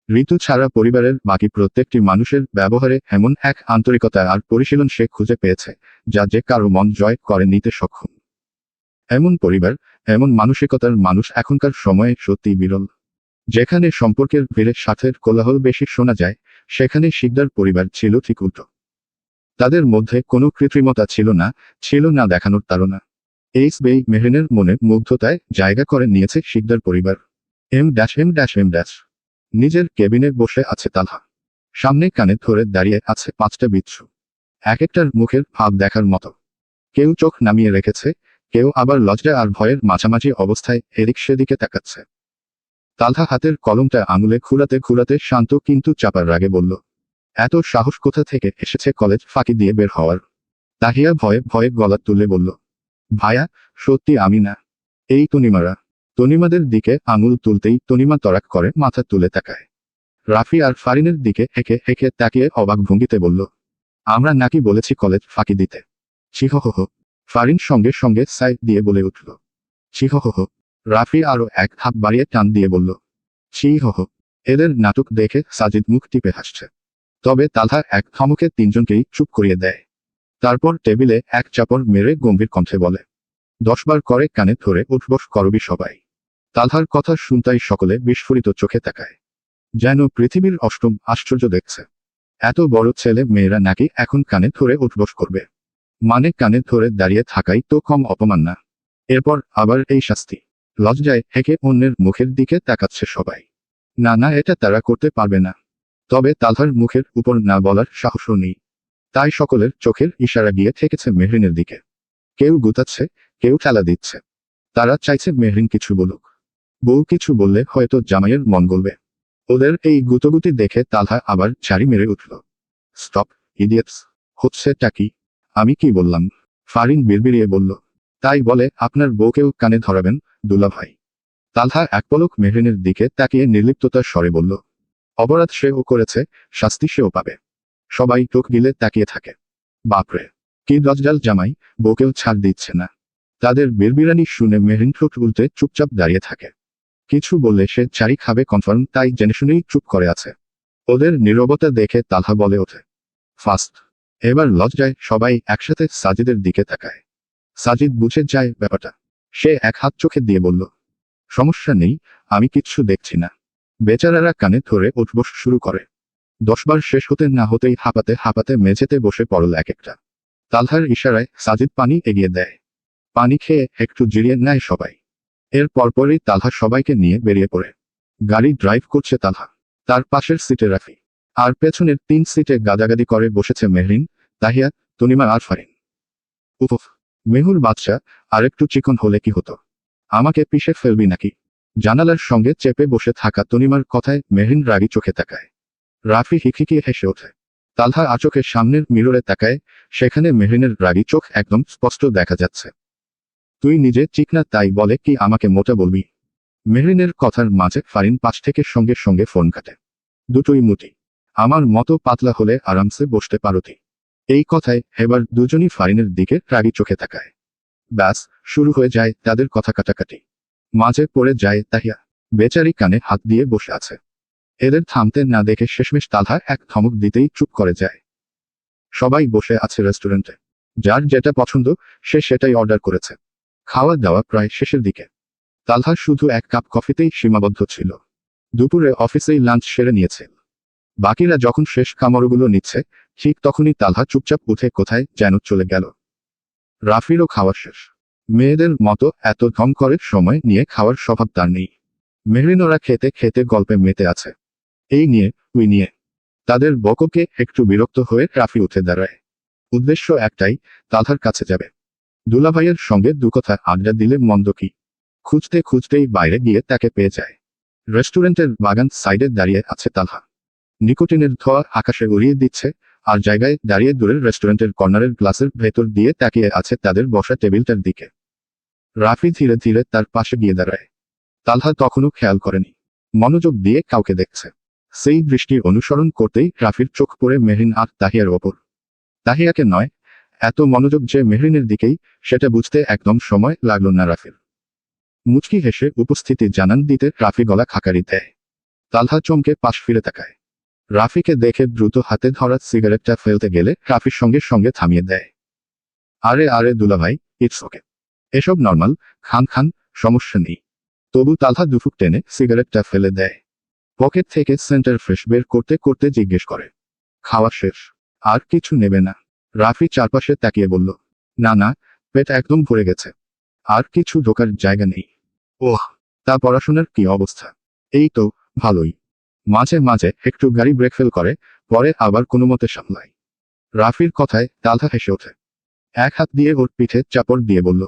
ঋতু ছাড়া পরিবারের বাকি প্রত্যেকটি মানুষের ব্যবহারে এমন এক আন্তরিকতা আর পরিশীলন সে খুঁজে পেয়েছে, যা যে কারো মন জয় করে নিতে সক্ষম। এমন পরিবার, এমন মানসিকতার মানুষ এখনকার সময়ে সত্যিই বিরল। যেখানে সম্পর্কের ভিড়ে স্বার্থের কোলাহল বেশি শোনা যায়, সেখানে শিকদার পরিবার ছিল ঠিক উল্টো। তাদের মধ্যে কোনো কৃত্রিমতা ছিল না, ছিল না দেখানোর তাড়না। এইস বেই মেহরিনের মনে মুগ্ধতায় জায়গা করে নিয়েছে শিকদার পরিবার। এম। নিজের কেবিনে বসে আছে তালহা। সামনে কানে ধরে দাঁড়িয়ে আছে 5টা বিচ্ছু। এক একটার মুখের ভাব দেখার মতো। কেউ চোখ নামিয়ে রেখেছে, কেউ আবার লজ্জা আর ভয়ের মাঝামাঝি অবস্থায় এদিক সেদিকে তাকাচ্ছে। তালহা হাতের কলমটা আঙুলে খুলাতে খুলাতে শান্ত কিন্তু চাপার রাগে বলল, এত সাহস কোথা থেকে এসেছে কলেজ ফাঁকি দিয়ে বের হওয়ার? তাহিয়া ভয়ে ভয়ে গলা তুলে বলল, ভাইয়া, সত্যি আমি না। এই তো নিমারা। তনিমাদের দিকে আঙুল তুলতেই তনিমা তড়াক করে মাথা তুলে তাকায়। রাফি আর ফারিনের দিকে হেঁকে হেঁকে তাকিয়ে অবাক ভঙ্গিতে বলল, আমরা নাকি বলেছি কলেজ ফাঁকি দিতে? ছিহহ। ফারিন সঙ্গে সঙ্গে সাইড দিয়ে বলে উঠল, ছিহহ। রাফি আরো এক ধাপ বাড়িয়ে টান দিয়ে বলল, ছিহহ। এদের নাটক দেখে সাজিদ মুখ টিপে হাসছে। তবে তালহা এক ধমকে তিনজনকেই চুপ করিয়ে দেয়। তারপর টেবিলে এক চাপড় মেরে গম্ভীর কণ্ঠে বলে, 10 বার করে কানে ধরে উঠবস করবি সবাই। তালহার কথা শুনতাই সকলে বিস্ফোরিত চোখে তাকায়, যেন পৃথিবীর অষ্টম আশ্চর্য দেখছে। এত বড় ছেলে মেয়েরা নাকি এখন কানে ধরে উঠবস করবে? মানে কানে ধরে দাঁড়িয়ে থাকাই তো কম অপমান না? এরপর আবার এই শাস্তি? লজ্জায় হেঁকে অন্যের মুখের দিকে তাকাচ্ছে সবাই। না না, এটা তারা করতে পারবে না। তবে তালহার মুখের উপর না বলার সাহসও নেই। তাই সকলের চোখের ইশারা গিয়ে ঠেকেছে মেহরিনের দিকে। কেউ গুতাচ্ছে, কেউ ঠেলা দিচ্ছে। তারা চাইছে মেহরিন কিছু বলুক। বউ কিছু বললে হয়তো জামাইয়ের মন গলবে। ওদের এই গুতগুতি দেখে তালহা আবার ঝাড়ি মেরে উঠল, স্টপ ইডিয়েটস। হচ্ছেটা কি? আমি কি বললাম? ফারিন বিড়বিড়িয়ে বলল, তাই বলে আপনার বউকেও কানে ধরাবেন দুলাভাই? তালহা এক পলক মেহরিনের দিকে তাকিয়ে নির্লিপ্ততার স্বরে বলল, অপরাধ সেও করেছে, শাস্তি সেও পাবে। সবাই চোখ গিলে তাকিয়ে থাকে। বাপরে, কি দজ্জাল জামাই, বউকেও ছাড় দিচ্ছে না। তাদের বিড়বিড়ানি শুনে মেহরিন ঠোঁট উল্টে চুপচাপ দাঁড়িয়ে থাকে। কিছু বললে সে চারি খাবে কনফার্ম, তাই জেনে শুনেই চুপ করে আছে। ওদের নীরবতা দেখে তালহা বলে ওঠে, ফাস্ট। এবার লজ্জায় সবাই একসাথে সাজিদের দিকে তাকায়। সাজিদ বুঝে যায় ব্যাপারটা। সে এক হাত চোখে দিয়ে বলল, সমস্যা নেই, আমি কিচ্ছু দেখছি না। বেচারারা কানে ধরে উঠবস শুরু করে। 10 বার শেষ হতে না হতেই হাঁপাতে হাঁপাতে মেঝেতে বসে পড়ল এক একটা। তালহার ইশারায় সাজিদ পানি এগিয়ে দেয়। পানি খেয়ে একটু জিরিয়ে নেয় সবাই। এর পরপরই তালহা সবাইকে নিয়ে বেরিয়ে পড়ে। গাড়ি ড্রাইভ করছে তালহা। তার পাশের সিটে রাফি। আর পেছনের 3 সিটে গাদাগাদি করে বসেছে মেহরিন, তাহিয়া, তনিমা আর ফারিন। উফ, মেহুর বাদশা, আরেকটু চিকন হলে কি হতো? আমাকে পিষে ফেলবি নাকি? জানালার সঙ্গে চেপে বসে থাকা তনিমার কথায় মেহরিন রাগী চোখে তাকায়। রাফি হিকহিকিয়ে হেসে ওঠে। তালহা আচোখে সামনের মিররে তাকায়, সেখানে মেহরিনের রাগী চোখ একদম স্পষ্ট দেখা যাচ্ছে। তুই নিজে চিকনা তাই বলে কি আমাকে মোটা বলবি? মেহরিনের কথার মাঝে ফারিন পাশ থেকে সঙ্গে সঙ্গে ফোন কাটে। দুটোই মুটি। আমার মতো পাতলা হলে আরামসে বসতে পারতি। এই কথায় এবার দুজনই ফারিনের দিকে রাগী চোখে তাকায়। ব্যাস, শুরু হয়ে যায় তাদের কথা কাটাকাটি। মাঝে পড়ে যায় তাহিয়া। বেচারি কানে হাত দিয়ে বসে আছে। এদের থামতে না দেখে শেষমেশ তালহা এক ধমক দিতেই চুপ করে যায়। সবাই বসে আছে রেস্টুরেন্টে। যার যেটা পছন্দ সে সেটাই অর্ডার করেছে। খাওয়া দাওয়া প্রায় শেষের দিকে। তালহা শুধু এক কাপ কফিতেই সীমাবদ্ধ ছিল। দুপুরে অফিসেই লাঞ্চ সেরে নিয়েছে। বাকিরা যখন শেষ কামড়গুলো নিচ্ছে, ঠিক তখনই তালহা চুপচাপ উঠে কোথায় যেন চলে গেল। রাফিরও খাওয়া শেষ। মেয়েদের মতো এত ঢং করে সময় নিয়ে খাওয়ার স্বভাব তার নেই। মেহরিনরা খেতে খেতে গল্পে মেতে আছে। এই নিয়ে ওই নিয়ে। তাদের বককে একটু বিরক্ত হয়ে রাফি উঠে দাঁড়ায়। উদ্দেশ্য একটাই, তালহার কাছে যাবে। দুলাভাইয়ের সঙ্গে দুকথা আড্ডা দিলে মন্দ কি? খুঁজতে খুঁজতেই বাইরে গিয়ে তাকে পেয়ে যায়। রেস্টুরেন্টের বাগান সাইডে দাঁড়িয়ে আছে তালহা। নিকোটিনের ধোঁয়া আকাশে উড়িয়ে দিচ্ছে, আর জায়গায় দাঁড়িয়ে দূরের রেস্টুরেন্টের কর্নারের গ্লাসের ভেতর দিয়ে তাকিয়ে আছে তাদের বসা টেবিলটার দিকে। রাফি ধীরে ধীরে তার পাশে গিয়ে দাঁড়ায়। তালহা তখনও খেয়াল করেনি। মনোযোগ দিয়ে কাউকে দেখছে। সেই দৃষ্টি অনুসরণ করতেই রাফির চোখ পড়ে মেহরিন আর তাহিয়ার ওপর। তাহিয়াকে নয়, এত মনোযোগ যে মেহরিনের দিকেই, সেটা বুঝতে একদম সময় লাগল না রাফির। মুচকি হেসে উপস্থিতি জানান দিতে রাফি গলা খাকারি দেয়। তালহা চমকে পাশ ফিরে তাকায়। রাফিকে দেখে দ্রুত হাতে ধরা সিগারেটটা ফেলতে গেলে রাফির সঙ্গে সঙ্গে থামিয়ে দেয়। আরে আরে দুলাভাই, ইটস ওকে। এসব নর্মাল, খান খান, সমস্যা নেই। তবু তালহা দুফুক টেনে সিগারেটটা ফেলে দেয়। পকেট থেকে সেন্টার ফ্রেশ বের করতে করতে জিজ্ঞেস করে, খাওয়া শেষ? আর কিছু নেবে না? রাফি চারপাশে তাকিয়ে বলল, না না, পেট একদম ভরে গেছে। আর কিছু ঢোকার জায়গা নেই। ওহ, তা পড়াশোনার কি অবস্থা? এই তো, ভালোই। মাঝে মাঝে একটু গাড়ি ব্রেক ফেল করে, পরে আবার কোনো মতে সামলায়। রাফির কথায় তালহা হেসে ওঠে। এক হাত দিয়ে ওর পিঠে চাপড় দিয়ে বলল,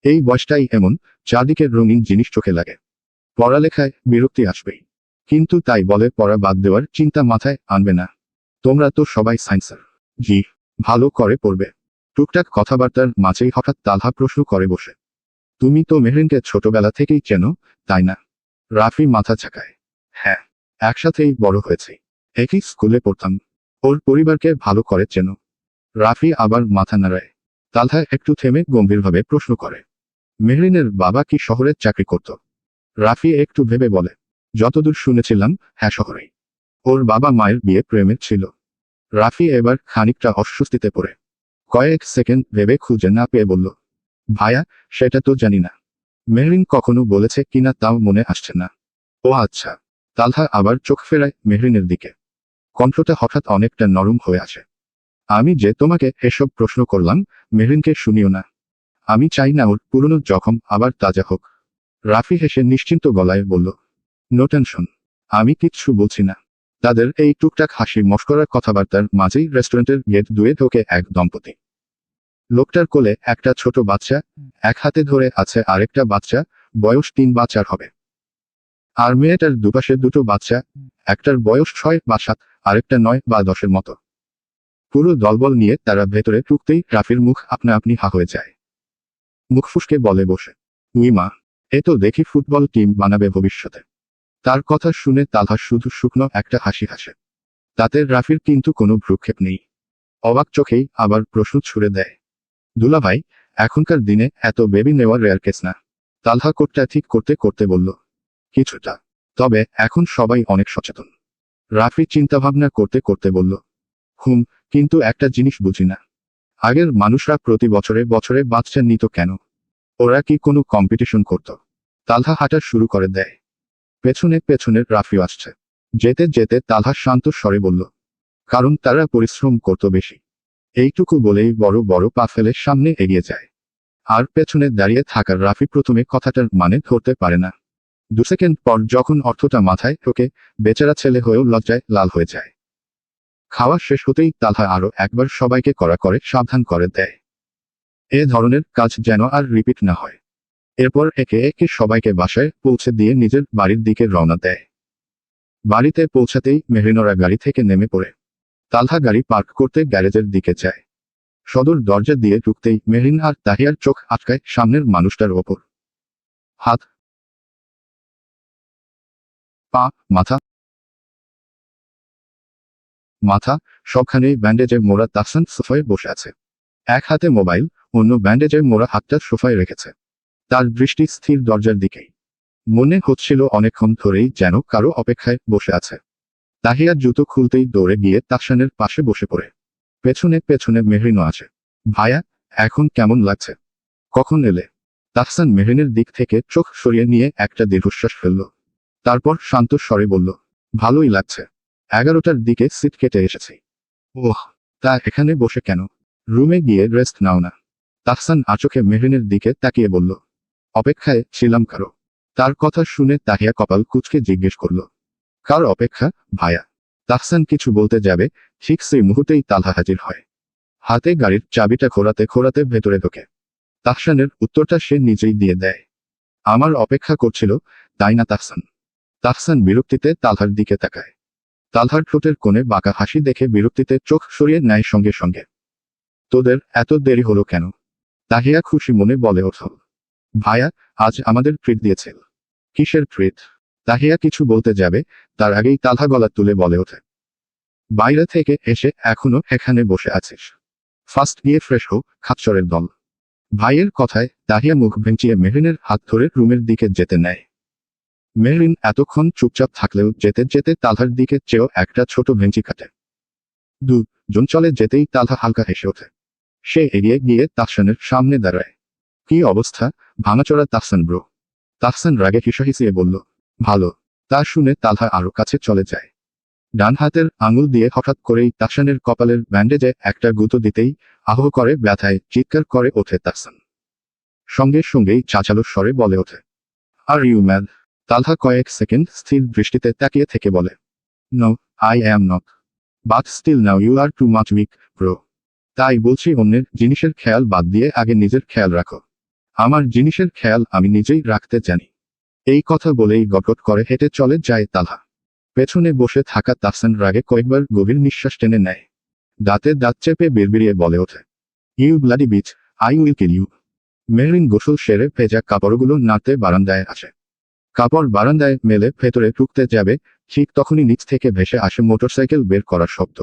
এই বয়সটাই এমন, চারদিকের রঙিন জিনিস চোখে লাগে। পড়ালেখায় বিরক্তি আসবেই। কিন্তু তাই বলে পড়া বাদ দেওয়ার চিন্তা মাথায় আনবে না। তোমরা তো সবাই সায়েন্সার। জি, ভালো করে পড়বে। টুকটাক কথাবার্তার মাঝেই হঠাৎ তালহা প্রশ্ন করে বসে, তুমি তো মেহরিনকে ছোটবেলা থেকেই চেনো, তাই না? রাফি মাথা ঝাঁকায়। হ্যাঁ, একসাথেই বড় হয়েছি। একই স্কুলে পড়তাম। ওর পরিবারকে ভালো করে চেনো? রাফি আবার মাথা নাড়ায়। তালহা একটু থেমে গম্ভীরভাবে প্রশ্ন করে, মেহরিনের বাবা কি শহরে চাকরি করত? রাফি একটু ভেবে বলে, যতদূর শুনেছিলাম, হ্যাঁ শহরেই। ওর বাবা মায়ের বিয়ে প্রেমে ছিল। রাফি এবার খানিকটা অস্বস্তিতে পড়ে কয়েক সেকেন্ড ভেবে খুঁজে না পেয়ে বলল, ভাইয়া, সেটা তো জানি না। মেহরিন কখনো বলেছে কিনা তাও মনে আসছে না। ও আচ্ছা। তালহা আবার চোখ ফেরায় মেহরিনের দিকে। কণ্ঠটা হঠাৎ অনেকটা নরম হয়ে আসে। আমি যে তোমাকে এসব প্রশ্ন করলাম, মেহরিনকে শুনিও না। আমি চাই না ওর পুরনো জখম আবার তাজা হোক। রাফি হেসে নিশ্চিন্ত গলায় বলল, নো টেনশন। আমি কিচ্ছু বলছি না। তাদের এই টুকটাক হাসি মশকরার কথাবার্তার মাঝেই রেস্টুরেন্টের গেট দুয়ে ঢোকে এক দম্পতি। লোকটার কোলে একটা ছোট বাচ্চা, এক হাতে ধরে আছে আরেকটা বাচ্চা, বয়স 3 বা 4 হবে। আর মেয়েটার দুপাশে দুটো বাচ্চা, একটার বয়স 6 বা 7, আরেকটা 9 বা 10-এর মতো। পুরো দলবল নিয়ে তারা ভেতরে ঢুকতেই রাফির মুখ আপনা আপনি হা হয়ে যায়। মুখ ফুসকে বলে বসে, উই মা, এ তো দেখি ফুটবল টিম বানাবে ভবিষ্যতে। তার কথা শুনে তালহা শুধু শুকনো একটা হাসি হাসে। তাতে রাফির কিন্তু কোনো ভ্রুক্ষেপ নেই। অবাক চোখেই আবার প্রশ্ন ছুড়ে দেয়, দুলাভাই, এখনকার দিনে এত বেবি নেওয়ার রেয়ার কেস না? তালহা কোটটা ঠিক করতে করতে বলল, কিছুটা। তবে এখন সবাই অনেক সচেতন। রাফি চিন্তাভাবনা করতে করতে বলল, কিন্তু একটা জিনিস বুঝি না। আগের মানুষরা প্রতি বছরে বছরে বাচ্চা নিত কেন? ওরা কি কোনো কম্পিটিশন করত? তালহা হাঁটা শুরু করে দেয়। পেছনে পেছনে রাফিও আসছে। যেতে যেতে তালহা শান্ত স্বরে বলল, কারণ তারা পরিশ্রম করত বেশি। এইটুকু বলেই বড় বড় পা ফেলে সামনে এগিয়ে যায়। আর পেছনে দাঁড়িয়ে থাকা রাফি প্রথমে কথাটার মানে ধরতে পারে না। 2 সেকেন্ড পর যখন অর্থটা মাথায় ঢোকে, বেচারা ছেলে হয়েও লজ্জায় লাল হয়ে যায়। খাওয়া শেষ হতেই তালহা আরো একবার সবাইকে কড়া করে সাবধান করে দেয়, এ ধরনের কাজ যেন আর রিপিট না হয়। এরপর একে একে সবাইকে বাসায় পৌঁছে দিয়ে নিজের বাড়ির দিকে রওনা দেয়। বাড়িতে পৌঁছাতেই মেহরিনরা গাড়ি থেকে নেমে পড়ে। তালহা গাড়ি পার্ক করতে গ্যারেজের দিকে যায়। সদর দরজা দিয়ে ঢুকতেই মেহরিন আর তাহিয়ার চোখ আটকায় সামনের মানুষটার ওপর। হাত, পা, মাথা মাথা সবখানেই ব্যান্ডেজে মোড়া তাহসান সোফায় বসে আছে। এক হাতে মোবাইল, অন্য ব্যান্ডেজে মোড়া হাতটা সোফায় রেখেছে। তার দৃষ্টি স্থির দরজার দিকেই। মনে হচ্ছিল অনেকক্ষণ ধরেই যেন কারো অপেক্ষায় বসে আছে। তাহিয়া জুতো খুলতেই দৌড়ে গিয়ে তাহসানের পাশে বসে পড়ে। পেছনে পেছনে মেহরিনও আছে। ভাইয়া, এখন কেমন লাগছে? কখন এলে? তাহসান মেহরিনের দিক থেকে চোখ সরিয়ে নিয়ে একটা দীর্ঘশ্বাস ফেলল। তারপর শান্ত স্বরে বলল, ভালোই লাগছে। 11টার দিকে সিট কেটে এসেছি। ওহ, তা এখানে বসে কেন? রুমে গিয়ে রেস্ট নাও না। তাহসান আচোখে মেহরিনের দিকে তাকিয়ে বলল, অপেক্ষায় ছিলাম কারো। তার কথা শুনে তাহিয়া কপাল কুঁচকে জিজ্ঞেস করল, কার অপেক্ষা, ভাইয়া? তাহসান কিছু বলতে যাবে, ঠিক সেই মুহূর্তেই তালহা হাজির হয়। হাতে গাড়ির চাবিটা ঘোরাতে ঘোরাতে ভেতরে ঢোকে। তাহসানের উত্তরটা সে নিজেই দিয়ে দেয়, আমার অপেক্ষা করছিল, তাই না তাহসান? তাহসান বিরক্তিতে তালহার দিকে তাকায়। তালহার ঠোঁটের কোণে বাঁকা হাসি দেখে বিরক্তিতে চোখ সরিয়ে নেয় সঙ্গে সঙ্গে। তোদের এত দেরি হলো কেন? তাহিয়া খুশি মনে বলে ওঠে, ভাইয়া, আজ আমাদের ট্রিট দিয়েছিল। কিসের ট্রিট? তাহিয়া কিছু বলতে যাবে, তার আগেই তালহা গলা তুলে বলে ওঠে, বাইরে থেকে এসে এখনো এখানে বসে আছিস? ফার্স্ট গিয়ে ফ্রেশ হো, খাচ্চরের দল। ভাইয়ের কথায় তাহিয়া মুখ ভেঙচিয়ে মেহরিনের হাত ধরে রুমের দিকে যেতে নেয়। মেহরিন এতক্ষণ চুপচাপ থাকলেও যেতে যেতে তালহার দিকে চেয়েও একটা ছোট ভেঙচি কাটে। দুজন চলে যেতেই তালহা হালকা হেসে ওঠে। সে এগিয়ে গিয়ে তাহসানের সামনে দাঁড়ায়। কি অবস্থা, ভাঙাচোরা তাহসান ব্রো? তাহসান রাগে হিসাহিসিয়ে বলল, ভালো। তা শুনে তালহা আরো কাছে চলে যায়। ডান হাতের আঙুল দিয়ে হঠাৎ করেই তাহসানের কপালের ব্যান্ডেজে একটা গুঁতো দিতেই আহ করে ব্যথায় চিৎকার করে ওঠে তাহসান। সঙ্গে সঙ্গেই চাচালো স্বরে বলে ওঠে, আর ইউ ম্যাড? তালহা কয়েক সেকেন্ড স্থির দৃষ্টিতে তাকিয়ে থেকে বলে, no, I am not. But still now you are too much weak, bro. তাই বলছি অন্যের জিনিসের খেয়াল বাদ দিয়ে আগে নিজের খেয়াল রাখো। আমার জিনিসের খেয়াল আমি নিজেই রাখতে জানি। এই কথা বলেই গটগট করে হেঁটে চলে যায় তালহা। পেছনে বসে থাকা তাহসান রাগে কয়েকবার গভীর নিঃশ্বাস টেনে নেয়। দাঁতে দাঁত চেপে বিড়বিড়িয়ে বলে ওঠে, you bloody bitch, I will kill you. Mehrin গোসল সেরে ভেজা কাপড়গুলো নাড়তে বারান্দায় আসে। কাপড় বারান্দায় মেলে ভেতরে ঢুকতে যাবে, ঠিক তখনই নিচ থেকে ভেসে আসে মোটরসাইকেল বের করার শব্দ।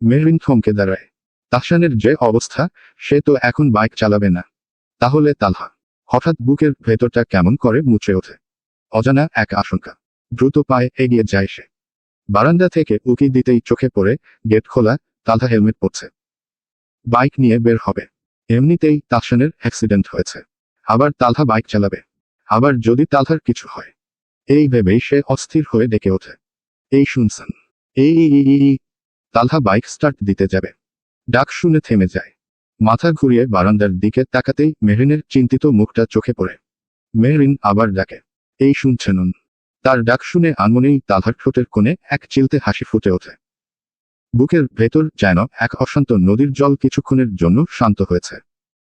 মেহরিন থমকে দাঁড়ায়। তাহসানের যে অবস্থা, সে তো এখন বাইক চালাবে না। তাহলে তালহা? হঠাৎ বুকের ভেতরটা কেমন করে মুচড়ে ওঠে। অজানা এক আশঙ্কা। দ্রুত পায়ে এগিয়ে যায় সে। বারান্দা থেকে উকি দিতেই চোখে পড়ে গেট খোলা, তালহা হেলমেট পরছে। বাইক নিয়ে বের হবে। এমনিতেই তাহসানের অ্যাক্সিডেন্ট হয়েছে। আবার তালহা বাইক চালাবে। আবার যদি তালহার কিছু হয়, এই ভেবেই সে অস্থির হয়ে ডেকে ওঠে। এই শুনছেন? এই। তালহা বাইক স্টার্ট দিতে যাবে। ডাক শুনে থেমে যায়। মাথা ঘুরিয়ে বারান্দার দিকে তাকাতেই মেহরিনের চিন্তিত মুখটা চোখে পড়ে। মেহরিন আবার ডাকে, এই শুনছেন? তার ডাক শুনে আনমনেই তালহার ঠোঁটের কোণে এক চিলতে হাসি ফুটে ওঠে। বুকের ভেতর যেন এক অশান্ত নদীর জল কিছুক্ষণের জন্য শান্ত হয়েছে।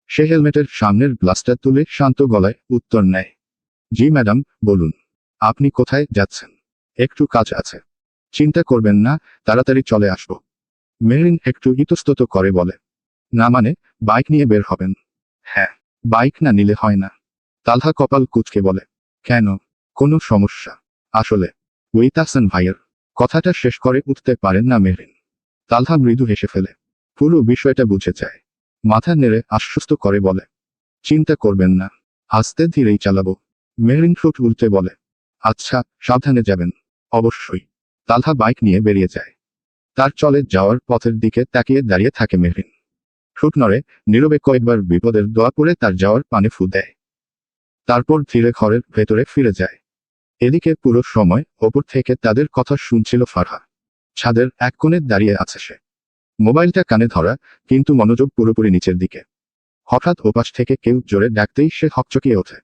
সে হেলমেটের সামনের গ্লাসটা তুলে শান্ত গলায় উত্তর নেয়, জি ম্যাডাম, বলুন। আপনি কোথায় যাচ্ছেন? একটু কাজ আছে। চিন্তা করবেন না, তাড়াতাড়ি চলে আসব। মেহরিন একটু ইতস্তত করে বলে, না মানে, বাইক নিয়ে বের হবেন? হ্যাঁ। বাইক না নিলে হয় না। তালহা কপাল কুঁচকে বলে, কেন? কোনো সমস্যা? আসলে ওই তাহসান ভাইয়ের। কথাটা শেষ করে উঠতে পারেন না মেহরিন। তালহা মৃদু হেসে ফেলে। পুরো বিষয়টা বুঝে যায়। মাথা নেড়ে আশ্বস্ত করে বলে, চিন্তা করবেন না, আস্তে ধীরেই চালাবো। মেহরিন ঠোঁট উল্টে বলে, আচ্ছা, সাবধানে যাবেন। অবশ্যই। তালহা বাইক নিয়ে বেরিয়ে যায়। তার চলে যাওয়ার পথের দিকে তাকিয়ে দাঁড়িয়ে থাকে মেহরিন। ঠোঁট নড়ে, নীরবে কয়েকবার বিপদের দোয়া পড়ে তার যাওয়ার পানে ফু দেয়। তারপর ধীরে ঘরের ভেতরে ফিরে যায়। এদিকে পুরো সময় ওপর থেকে তাদের কথা শুনছিল ফারহা। ছাদের এক কোণে দাঁড়িয়ে আছে সে। মোবাইলটা কানে ধরা, কিন্তু মনোযোগ পুরোপুরি নিচের দিকে। হঠাৎ ওপাশ থেকে কেউ জোরে ডাকতেই সে হকচকিয়ে ওঠে।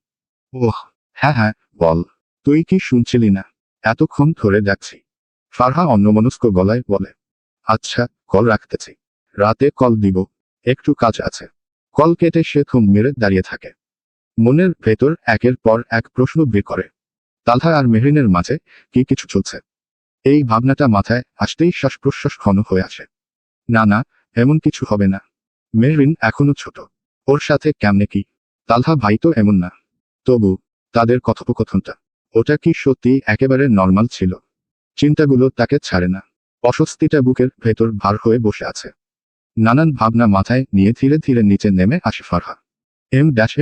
ওহ, হ্যাঁ, বল। তুই কি শুনছিলি না? এতক্ষণ ধরে ডাকছি। ফারহা অন্যমনস্ক গলায় বলে, আচ্ছা, কল রাখতেছি। রাতে কল দিব। একটু কাজ আছে। কল কেটে সে থম মেরে দাঁড়িয়ে থাকে। মনের ভেতর একের পর এক প্রশ্ন বের করে। তালহা আর মেহরিনের মাঝে কি কিছু চলছে? এই ভাবনাটা মাথায় আসতেই শ্বাস প্রশ্বাস ঘন হয়ে আসে। না, এমন কিছু হবে না। মেহরিন এখনো ছোট। ওর সাথে কেমনে কি? তালহা ভাই তো এমন না। তবু তাদের কথোপকথনটা, ওটা কি সত্যি একেবারে নর্মাল ছিল? চিন্তাগুলো তাকে ছাড়ে না। অস্বস্তিটা বুকের ভেতর ভার হয়ে বসে আছে। নানান ভাবনা মাথায় নিয়ে ধীরে ধীরে নিচে নেমে আসে ফারহা। M dash.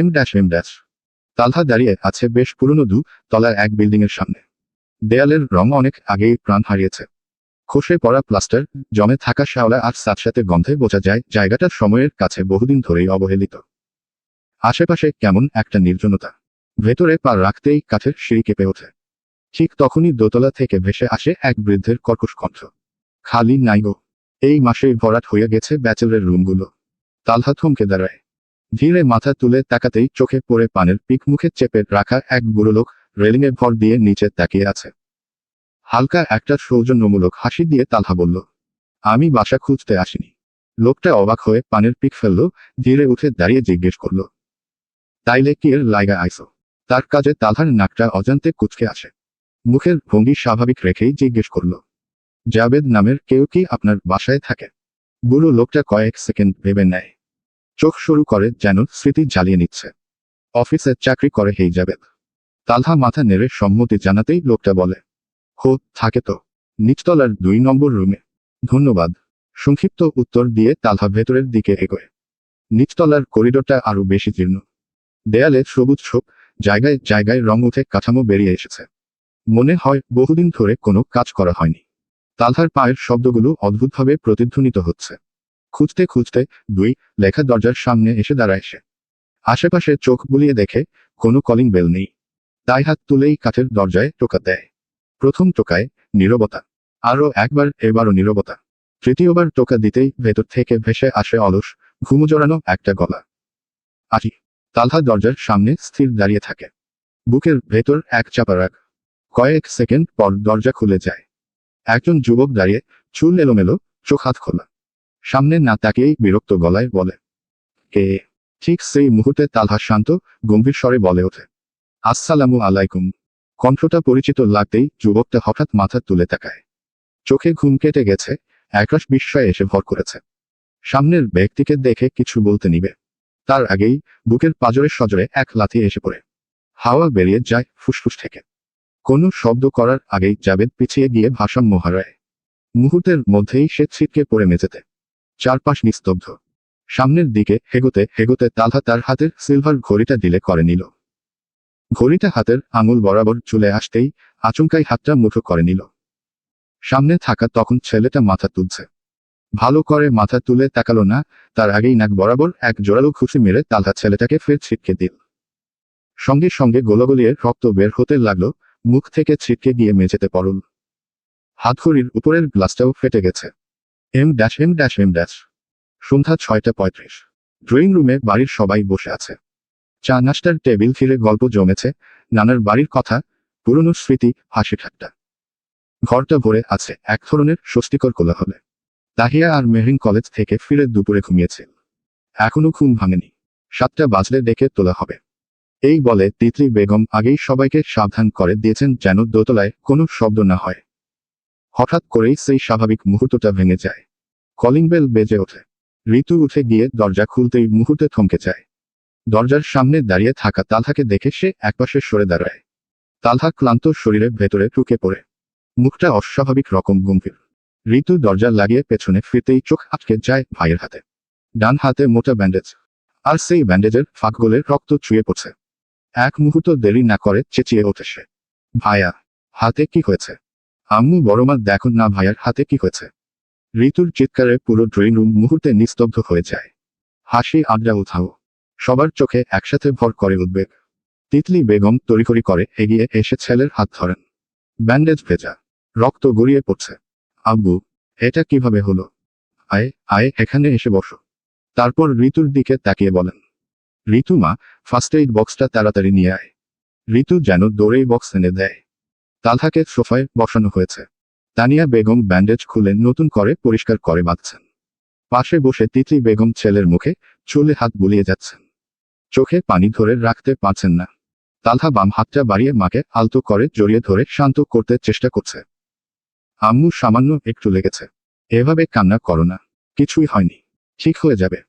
তালহা দাঁড়িয়ে আছে বেশ পুরনো তলার এক বিল্ডিংয়ের সামনে। দেয়ালের রং অনেক আগেই প্রাণ হারিয়েছে। খসে পড়া প্লাস্টার, জমে থাকা শ্যাওলা আর সাথে গন্ধে বোঝা যায় জায়গাটা সময়ের কাছে বহুদিন ধরেই অবহেলিত। আশেপাশে কেমন একটা নির্জনতা। ভেতরে পা রাখতেই কাঠের সিঁড়ি কেঁপে ওঠে। ঠিক তখনই দোতলা থেকে ভেসে আসে এক বৃদ্ধের কর্কশ কণ্ঠ, খালি নাই গো। এই মাসেই ভরাট হয়ে গেছে ব্যাচেলরের রুমগুলো। তালহা থমকে দাঁড়ায়। ধীরে মাথা তুলে তাকাতেই চোখে পড়ে পানের পিক মুখে চেপে রাখা এক বুড়ো লোক রেলিংয়ে ভর দিয়ে নিচে তাকিয়ে আছে। হালকা একটা সৌজন্যমূলক হাসি দিয়ে তালহা বলল, আমি বাসা খুঁজতে আসিনি। লোকটা অবাক হয়ে পানের পিক ফেলল, ধীরে উঠে দাঁড়িয়ে জিজ্ঞেস করল, তাইলে কি এর লাইগা আইসো? তার কাজে তালহার নাকটা অজান্তে কুঁচকে আসে। মুখের ভঙ্গি স্বাভাবিক রেখেই জিজ্ঞেস করল, জাবেদ নামের কেউ কি আপনার বাসায় থাকে? বুড়ো লোকটা কয়েক সেকেন্ড ভেবে নেয়। চোখ শুরু করে যেন স্মৃতি জ্বালিয়ে নিচ্ছে। অফিসে চাকরি করে হেই জাবেদ। তালহা মাথা নেড়ে সম্মতি জানাতেই লোকটা বলে, হো, থাকে তো। নিচতলার 2 নম্বর রুমে। ধন্যবাদ। সংক্ষিপ্ত উত্তর দিয়ে তালহা ভেতরের দিকে এগোয়। নিচতলার করিডোরটা আরো বেশি জীর্ণ। দেয়ালে সবুজ ছোপ, জায়গায় জায়গায় রং উঠে কাঠামো বেরিয়ে এসেছে। মনে হয় বহুদিন ধরে কোনো কাজ করা হয়নি। তালহার পায়ের শব্দগুলো অদ্ভুতভাবে প্রতিধ্বনিত হচ্ছে। খুঁজতে খুঁজতে 2 লেখা দরজার সামনে এসে দাঁড়ায় সে। আশেপাশে চোখ বুলিয়ে দেখে কোনো কলিং বেল নেই। তাই হাত তুলেই কাঠের দরজায় টোকা দেয়। প্রথম টোকায় নীরবতা। আরও একবার, এবারও নীরবতা। তৃতীয়বার টোকা দিতেই ভেতর থেকে ভেসে আসে অলস, ঘুমোজড়ানো একটা গলা। আজি। তালহা দরজার সামনে স্থির দাঁড়িয়ে থাকে। বুকের ভেতর এক চাপা রাগ। কয়েক সেকেন্ড পর দরজা খুলে যায়। একজন যুবক দাঁড়িয়ে, চুল এলোমেলো, চোখ হাত খোলা। সামনে না তাকিয়েই বিরক্ত গলায় বলে, কে? ঠিক সেই মুহূর্তে তালহা শান্ত, গম্ভীর স্বরে বলে ওঠে, আসসালামু আলাইকুম। কণ্ঠটা পরিচিত লাগতেই যুবকটা হঠাৎ মাথা তুলে তাকায়। চোখে ঘুম কেটে গেছে, একরাশ বিস্ময়ে এসে ভর করেছে। সামনের ব্যক্তিকে দেখে কিছু বলতে নিবে, তার আগেই বুকের পাঁজরে সজোরে এক লাথি এসে পড়ে। হাওয়া বেরিয়ে যায় ফুসফুস থেকে। কোনো শব্দ করার আগেই জাবেদ পিছিয়ে গিয়ে ভাষাম্য হারায়। মুহূর্তের মধ্যেই সে ছিটকে পড়ে মেঝেতে। চারপাশ নিস্তব্ধ। সামনের দিকে হেগোতে হেগোতে তালহা তার হাতের সিলভার ঘড়িটা ডিলে করে নিল। ঘড়িটা হাতের আঙুল বরাবর চলে আসতেই আচমকাই হাতটা মুঠো করে নিল। সামনে থাকা তখন ছেলেটা মাথা তুলছে। ভালো করে মাথা তুলে তাকালো না, তার আগেই নাক বরাবর এক জোরালো ঘুষি মেরে তালহা ছেলেটাকে ফের ছিটকে দিল। সঙ্গে সঙ্গে গোলাগুলিয়ে রক্ত বের হতে লাগলো, মুখ থেকে ছিটকে গিয়ে মেঝেতে পড়ল। হাতঘড়ির উপরের গ্লাসটাও ফেটে গেছে। M-M-M-। সন্ধ্যা 6:35। ড্রয়িং রুমে বাড়ির সবাই বসে আছে। চা নাস্তার টেবিল ঘিরে গল্প জমেছে, নানার বাড়ির কথা, পুরনো স্মৃতি, হাসি ঠাট্টা। ঘরটা ভরে আছে এক ধরনের স্বস্তিকর কোলাহলে। তাহিয়া আর মেহরিন কলেজ থেকে ফিরে দুপুরে ঘুমিয়েছিল। এখনো ঘুম ভাঙেনি। 7টা বাজলে ডেকে তোলা হবে। এই বলে তিতলি বেগম আগেই সবাইকে সাবধান করে দিয়েছেন যেন দোতলায় কোনো শব্দ না হয়। হঠাৎ করেই সেই স্বাভাবিক মুহূর্তটা ভেঙে যায়। কলিং বেল বেজে ওঠে। ঋতু উঠে গিয়ে দরজা খুলতেই মুহূর্তে থমকে যায়। দরজার সামনে দাঁড়িয়ে থাকা তালহাকে দেখে সে একপাশে সরে দাঁড়ায়। তালহা ক্লান্ত শরীরে ভেতরে ঢুকে পড়ে। মুখটা অস্বাভাবিক রকম গম্ভীর। ঋতু দরজা লাগিয়ে পেছনে ফিরতেই চোখ আটকে যায় ভাইয়ের হাতে। ডান হাতে মোটা ব্যান্ডেজ, আর সেই ব্যান্ডেজের ফাঁকগোলে রক্ত চুয়ে পড়ছে। এক মুহূর্ত দেরি না করে চেঁচিয়ে ওঠে সে, ভাইয়া, হাতে কি হয়েছে? আম্মু বড়মা দেখুন না ভাইয়ার হাতে কি হয়েছে। ঋতুর চিৎকারে পুরো ড্রয়িং রুম মুহূর্তে নিস্তব্ধ হয়ে যায়। হাসি আড্ডা উঠাও। সবার চোখে একসাথে ভর করে উদ্বেগ। তিতলি বেগম তড়িঘড়ি করে এগিয়ে এসে ছেলের হাত ধরেন। ব্যান্ডেজ ভেজা, রক্ত গড়িয়ে পড়ছে। আব্বু, এটা কিভাবে হলো? আয় আয়, এখানে এসে বসো। তারপর ঋতুর দিকে তাকিয়ে বলেন, ঋতু মা, ফার্স্ট এইড বক্সটা তাড়াতাড়ি নিয়ে আয়। ঋতু যেন দৌড়েই বক্স এনে দেয়। তালহাকে সোফায় বসানো হয়েছে। তানিয়া বেগম ব্যান্ডেজ খুলে নতুন করে পরিষ্কার করে বাঁধছেন। পাশে বসে তিতলি বেগম ছেলের মুখে চুলে হাত বুলিয়ে যাচ্ছেন। চোখে পানি ধরে রাখতে পারছেন না। তালহা বাম হাতটা বাড়িয়ে মাকে আলতো করে জড়িয়ে ধরে শান্ত করতে চেষ্টা করছে। আম্মু, সামান্য একটু লেগেছে। এভাবে কান্না করো না, কিছুই হয়নি, ঠিক হয়ে যাবে।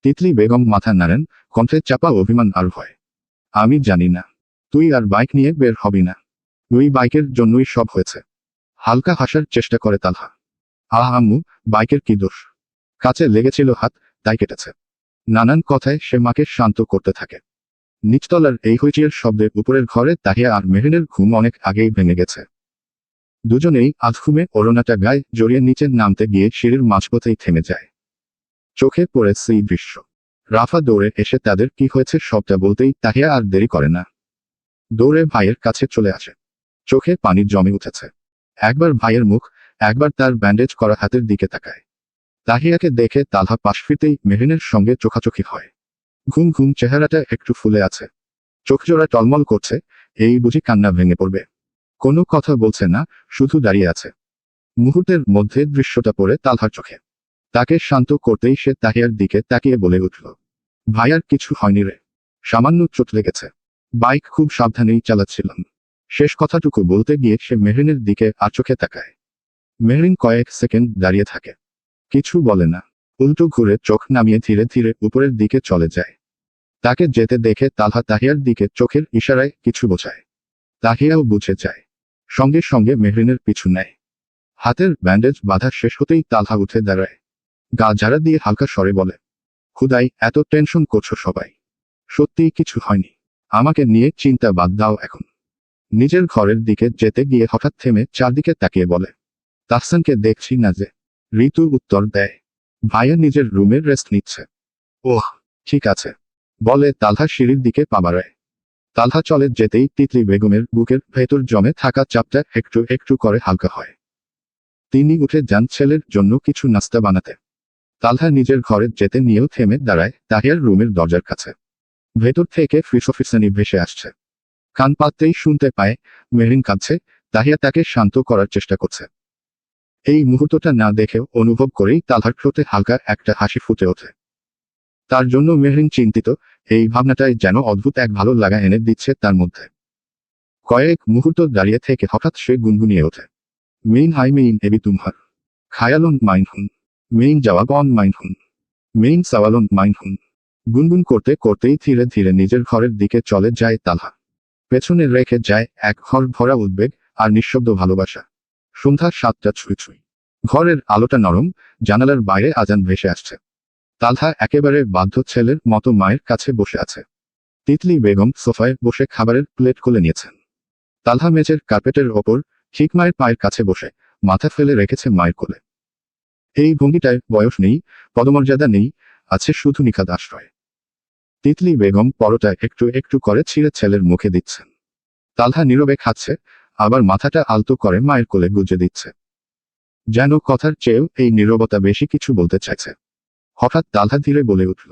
তিতলি বেগম মাথা নাড়েন, কণ্ঠে চাপা অভিমান আর ভয়। আমি জানি না, তুই আর বাইক নিয়ে বের হবি না। ওই বাইকের জন্যই সব হয়েছে। হালকা হাসার চেষ্টা করে তালহা। আম্মু, বাইকের কি দোষ? কাছে লেগেছিল হাত, তাই কেটেছে। নানান কথায় সে মাকে শান্ত করতে থাকে। নিচতলার এই হইচিয়ের শব্দে উপরের ঘরে তাহিয়া আর মেহরিনের ঘুম অনেক আগেই ভেঙে গেছে। দুজনেই আধঘুমে ওড়নাটা গায়ে জড়িয়ে নিচে নামতে গিয়ে সিঁড়ির মাঝপথেই থেমে যায়। চোখে পড়ে সেই দৃশ্য। রাফা দৌড়ে এসে তাদের কি হয়েছে সবটা বলতেই তাহিয়া আর দেরি করে না। দৌড়ে ভাইয়ের কাছে চলে আসে। চোখে পানি জমে উঠেছে। একবার ভাইয়ের মুখ, একবার তার ব্যান্ডেজ করা হাতের দিকে তাকায়। তাহিয়াকে দেখে তালহা পাশ ফিরতেই মেহরিনের সঙ্গে চোখাচোখি হয়। ঘুম ঘুম চেহারাটা একটু ফুলে আছে। চোখজোড়া টলমল করছে, এই বুঝি কান্না ভেঙে পড়বে। কোনো কথা বলছে না, শুধু দাঁড়িয়ে আছে। মুহূর্তের মধ্যে দৃশ্যটা পড়ে তালহার চোখে। তাকে শান্ত করতেই সে তাহিয়ার দিকে তাকিয়ে বলে উঠল, ভাইয়ার কিছু হয়নি রে, সামান্য চোট লেগেছে। বাইক খুব সাবধানেই চালাচ্ছিলাম। শেষ কথাটুকু বলতে গিয়ে সে মেহরিনের দিকে আর চোখে তাকায়। মেহরিন কয়েক সেকেন্ড দাঁড়িয়ে থাকে, কিছু বলে না। উল্টো ঘুরে চোখ নামিয়ে ধীরে ধীরে উপরের দিকে চলে যায়। তাকে যেতে দেখে তালহা তাহিয়ার দিকে চোখের ইশারায় কিছু বোঝায়। তাহিয়াও বুঝে যায়। সঙ্গে সঙ্গে মেহরিনের পিছু নেয়। হাতের ব্যান্ডেজ বাঁধা শেষ হতেই তালহা উঠে দাঁড়ায়। গা ঝাড়া দিয়ে হালকা স্বরে বলে, খুদাই, এত টেনশন করছো সবাই? সত্যিই কিছু হয়নি। আমাকে নিয়ে চিন্তা বাদ দাও এখন। নিজের ঘরের দিকে যেতে গিয়ে হঠাৎ থেমে চারদিকে তাকিয়ে বলে, তাহসানকে দেখছি না যে। ঋতু উত্তর দেয়, ভাইয়া নিজের রুমে রেস্ট নিচ্ছে। ওহ, ঠিক আছে, বলে তালহা সিঁড়ির দিকে পা বাড়ায়। তালহা চলে যেতেই তিতলি বেগমের বুকের ভেতর জমে থাকা চাপটা একটু একটু করে হালকা হয়। তিনি উঠে যান ছেলের জন্য কিছু নাস্তা বানাতে। তালহা নিজের ঘরে যেতে নিয়েও থেমে দাঁড়ায় তাহিয়ার রুমের দরজার কাছে। ভেতর থেকে ফিসফিসানি ভেসে আসছে। কান পাততেই শুনতে পায় মেহরিন কাঁদছে। তাহিয়া তাকে শান্ত করার চেষ্টা করছে। এই মুহূর্তটা না দেখেও অনুভব করেই তালহার ঠোঁটে হালকা একটা হাসি ফুটে ওঠে। তার জন্য মেহরিন চিন্তিত, এই ভাবনাটাই যেন অদ্ভুত এক ভালো লাগা এনে দিচ্ছে তার মধ্যে। কয়েক মুহূর্ত দাঁড়িয়ে থেকে হঠাৎ সে গুনগুনিয়ে ওঠে, মেইন হাই মেইন এবি তুমহার খায়ালন মাইন হুন, মেইন জওয়াব অন মাইন হুন, মেইন সওয়ালন মাইন হুন। গুনগুন করতে করতেই ধীরে ধীরে নিজের ঘরের দিকে চলে যায় তালহা। পেছনে রেখে যায় এক ঘর ভরা উদ্বেগ আর নিঃশব্দ ভালোবাসা। সন্ধ্যা 7টা ছুঁই ছুঁই। ঘরের আলোটা নরম, জানালার বাইরে আজান ভেসে আসছে। তালহা একেবারে বাধ্য ছেলের মতো মায়ের কাছে বসে আছে। তিতলি বেগম সোফায় বসে খাবারের প্লেট খুলে নিয়েছেন। তালহা মেঝের কার্পেটের ওপর ঠিক মায়ের পায়ের কাছে বসে মাথা ফেলে রেখেছে মায়ের কোলে। এই ভঙ্গিটায় বয়স নেই, পদমর্যাদা নেই, আছে শুধু নিখাদ আশ্রয়। তিতলি বেগম পরোটা একটু একটু করে ছিঁড়ে ছেলের মুখে দিচ্ছেন। তালহা নীরবে খাচ্ছে, আবার মাথাটা আলতো করে মায়ের কোলে গুজে দিচ্ছে। যেন কথার চেয়েও এই নীরবতা বেশি কিছু বলতে চাইছে। হঠাৎ তালহা ধীরে বলে উঠল,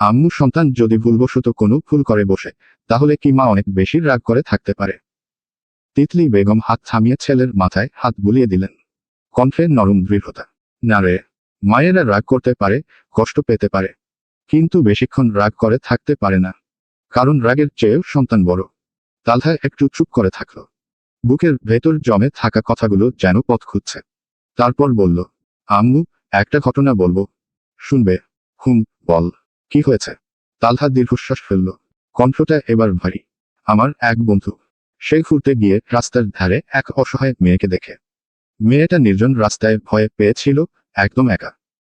আম্মু, সন্তান যদি ভুলবশত কোনো ভুল করে বসে, তাহলে কি মা অনেক বেশি রাগ করে থাকতে পারে? তিতলি বেগম হাত থামিয়ে ছেলের মাথায় হাত বুলিয়ে দিলেন। কণ্ঠে নরম দৃঢ়তা। না রে, মায়েরা রাগ করতে পারে, কষ্ট পেতে পারে, কিন্তু বেশিক্ষণ রাগ করে থাকতে পারে না। কারণ রাগের চেয়েও সন্তান বড়। তালহা একটু চুপ করে থাকল। বুকের ভেতর জমে থাকা কথাগুলো যেন পথ খুঁজছে। তারপর বলল, আম্মু, একটা ঘটনা বলবো, শুনবে? হুম, বল, কি হয়েছে? তালহা দীর্ঘশ্বাস ফেলল। কণ্ঠটা এবার ভারী। আমার এক বন্ধু, সে ঘুরতে গিয়ে রাস্তার ধারে এক অসহায় মেয়েকে দেখে। মেয়েটা নির্জন রাস্তায় ভয়ে পেয়েছিল, একদম একা।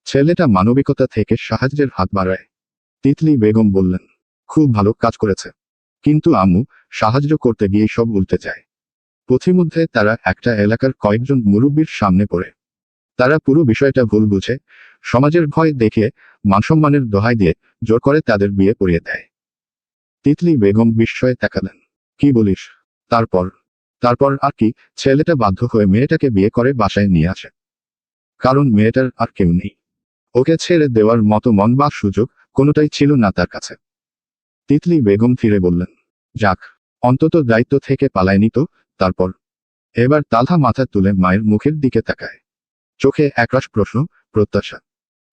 ছেলেটা মানবিকতা থেকে সাহায্যের হাত বাড়ায়। তিতলি বেগম বললেন, খুব ভালো কাজ করেছে। কিন্তু আম্মু, সাহায্য করতে গিয়ে সব উল্টে যায়। পথিমধ্যে তারা একটা এলাকার কয়েকজন মুরব্বির সামনে পড়ে। তারা পুরো বিষয়টা ভুল বুঝে, সমাজের ভয় দেখিয়ে, মানসম্মানের দোহাই দিয়ে জোর করে তাদের বিয়ে পড়িয়ে দেয়। তিতলি বেগম বিস্ময়ে তাকালেন। কি বলিস? তারপর? তারপর আর কি, ছেলেটা বাধ্য হয়ে মেয়েটাকে বিয়ে করে বাসায় নিয়ে আসে। কারণ মেয়েটার আর কেউ নেই। ওকে ছেড়ে দেওয়ার মতো মন বা সুযোগ কোনোটাই ছিল না তার কাছে। তিতলি বেগম ফিরে বললেন, যাক, অন্তত দায়িত্ব থেকে পালায়নি তো। তারপর? এবার তালহা মাথা তুলে মায়ের মুখের দিকে তাকায়। চোখে একরাশ প্রশ্ন, প্রত্যাশা।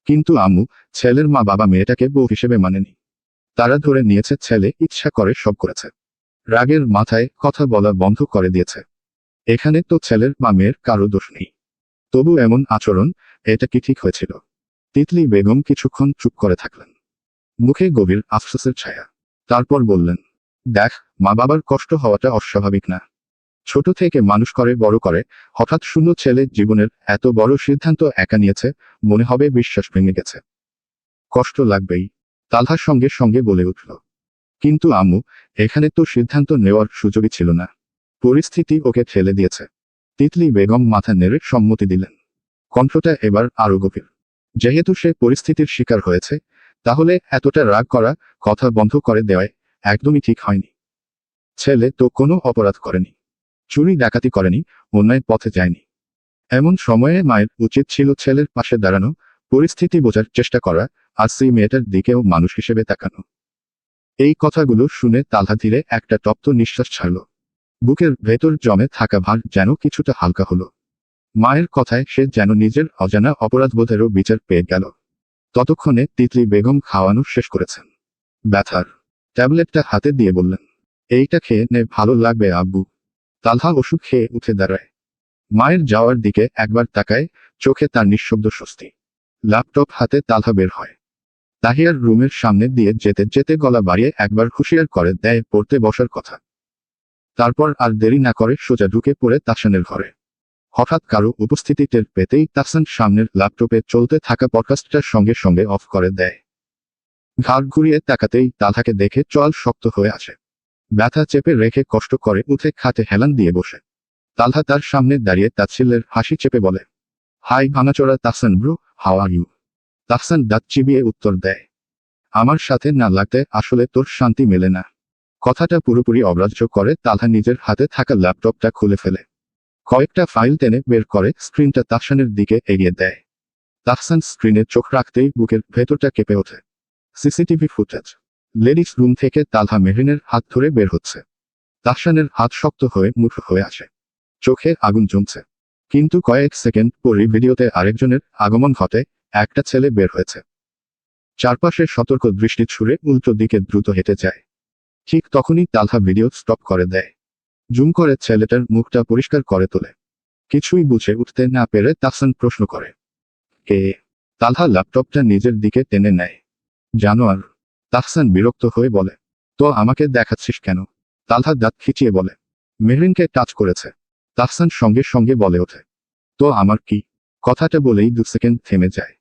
কিন্তু আম্মু, ছেলের মা বাবা মেয়েটাকে বউ হিসেবে মানেনি। তারা ধরে নিয়েছে ছেলে ইচ্ছা করে সব করেছে। রাগের মাথায় কথা বলা বন্ধ করে দিয়েছে। এখানে তো ছেলের বা মেয়ের কারো দোষ নেই। তবু এমন আচরণ, এটা কি ঠিক হয়েছিল? তিতলি বেগম কিছুক্ষণ চুপ করে থাকলেন। মুখে গভীর আফসোসের ছায়া। তারপর বললেন, দেখ, মা বাবার কষ্ট হওয়াটা অস্বাভাবিক না। ছোট থেকে মানুষ করে বড় করে, হঠাৎ শূন্য ছেলে জীবনের এত বড় সিদ্ধান্ত একা নিয়েছে, মনে হবে বিশ্বাস ভেঙে গেছে। কষ্ট লাগবেই। তালহার সঙ্গে সঙ্গে বলে উঠল। কিন্তু আম্মু, এখানে তো সিদ্ধান্ত নেওয়ার সুযোগই ছিল না। পরিস্থিতি ওকে ঠেলে দিয়েছে। তিতলি বেগম মাথা নেড়ে সম্মতি দিলেন। কণ্ঠটা এবার আরো গভীর। যেহেতু সে পরিস্থিতির শিকার হয়েছে, তাহলে এতটা রাগ করা, কথা বন্ধ করে দেওয়ায় একদমই ঠিক হয়নি। ছেলে তো কোনো অপরাধ করেনি, চুরি ডাকাতি করেনি, অন্যায় পথে যায়নি। এমন সময়ে মায়ের উচিত ছিল ছেলের পাশে দাঁড়ানো, পরিস্থিতি বোঝার চেষ্টা করা, আর সেই মেয়েটার দিকেও মানুষ হিসেবে তাকানো। এই কথাগুলো শুনে তালহা ধীরে একটা তপ্ত নিঃশ্বাস ছাড়ল। বুকের ভেতর জমে থাকা ভার যেন কিছুটা হালকা হলো। মায়ের কথায় সে যেন নিজের অজানা অপরাধবোধেরও বিচার পেয়ে গেল। ততক্ষণে তিতলি বেগম খাওয়ানো শেষ করেছেন। ব্যথার ট্যাবলেটটা হাতে দিয়ে বললেন, এইটা খেয়ে নে, ভালো লাগবে আব্বু। তালহা ওষুধ খেয়ে উঠে দাঁড়ায়। মায়ের যাওয়ার দিকে একবার তাকায়, চোখে তার নিঃশব্দ স্বস্তি। ল্যাপটপ হাতে তালহা বের হয়। তাহিয়ার রুমের সামনে দিয়ে যেতে যেতে গলা বাড়িয়ে একবার হুঁশিয়ার করে দেয় পড়তে বসার কথা। তারপর আর দেরি না করে সোজা ঢুকে পড়ে তাহসানের ঘরে। হঠাৎ কারো উপস্থিতি টের পেতেই তাহসান সামনের ল্যাপটপে চলতে থাকা পডকাস্টটার সঙ্গে সঙ্গে অফ করে দেয়। ঘাড় ঘুরিয়ে তাকাতেই তালহাকে দেখে চোয়াল শক্ত হয়ে আসে। ব্যথা চেপে রেখে কষ্ট করে উঠে খাটে হেলান দিয়ে বসে। তালহা তার সামনে দাঁড়িয়ে তাচ্ছিল্যের হাসি চেপে বলে, হাই ভাঙাচোরা Tahsan bro, how are you? Tahsan দাঁত চিবিয়ে উত্তর দেয়, আমার সাথে না লাগতে আসলে তোর শান্তি মেলে না। কথাটা পুরোপুরি অগ্রাহ্য করে তালহা নিজের হাতে থাকা ল্যাপটপটা খুলে ফেলে। কয়েকটা ফাইল টেনে বের করে স্ক্রিনটা তাহসানের দিকে এগিয়ে দেয়। তাহসান স্ক্রিনে চোখ রাখতেই বুকের ভেতরটা কেঁপে ওঠে। CCTV footage. লেডিস রুম থেকে তালহা মেহরিনের হাত ধরে বের হচ্ছে। তাহসানের হাত শক্ত হয়ে মুঠো হয়ে আসে। চোখে আগুন জমছে। কিন্তু কয়েক সেকেন্ড পরই ভিডিওতে আরেকজনের আগমন ঘটে, একটা ছেলে বের হয়েছে। চারপাশে সতর্ক দৃষ্টি ছুড়ে উল্টো দিকে দ্রুত হেঁটে যায়। ঠিক তখনই তালহা ভিডিও স্টপ করে দেয়। জুম করে ছেলেটার মুখটা পরিষ্কার করে তোলে। কিছুই বুঝে উঠতে না পেরে তাহসান প্রশ্ন করে, কে? তালহা ল্যাপটপটা নিজের দিকে টেনে নেয়। জানোয়ার। তাহসান বিরক্ত হয়ে বলে, তো আমাকে দেখাচ্ছিস কেন? তালহা দাঁত খিচিয়ে বলে, মেহরিনকে টাচ করেছে। তাহসান সঙ্গে সঙ্গে বলে ওঠে, তো আমার কি? কথাটা বলেই 2 সেকেন্ড থেমে যায়।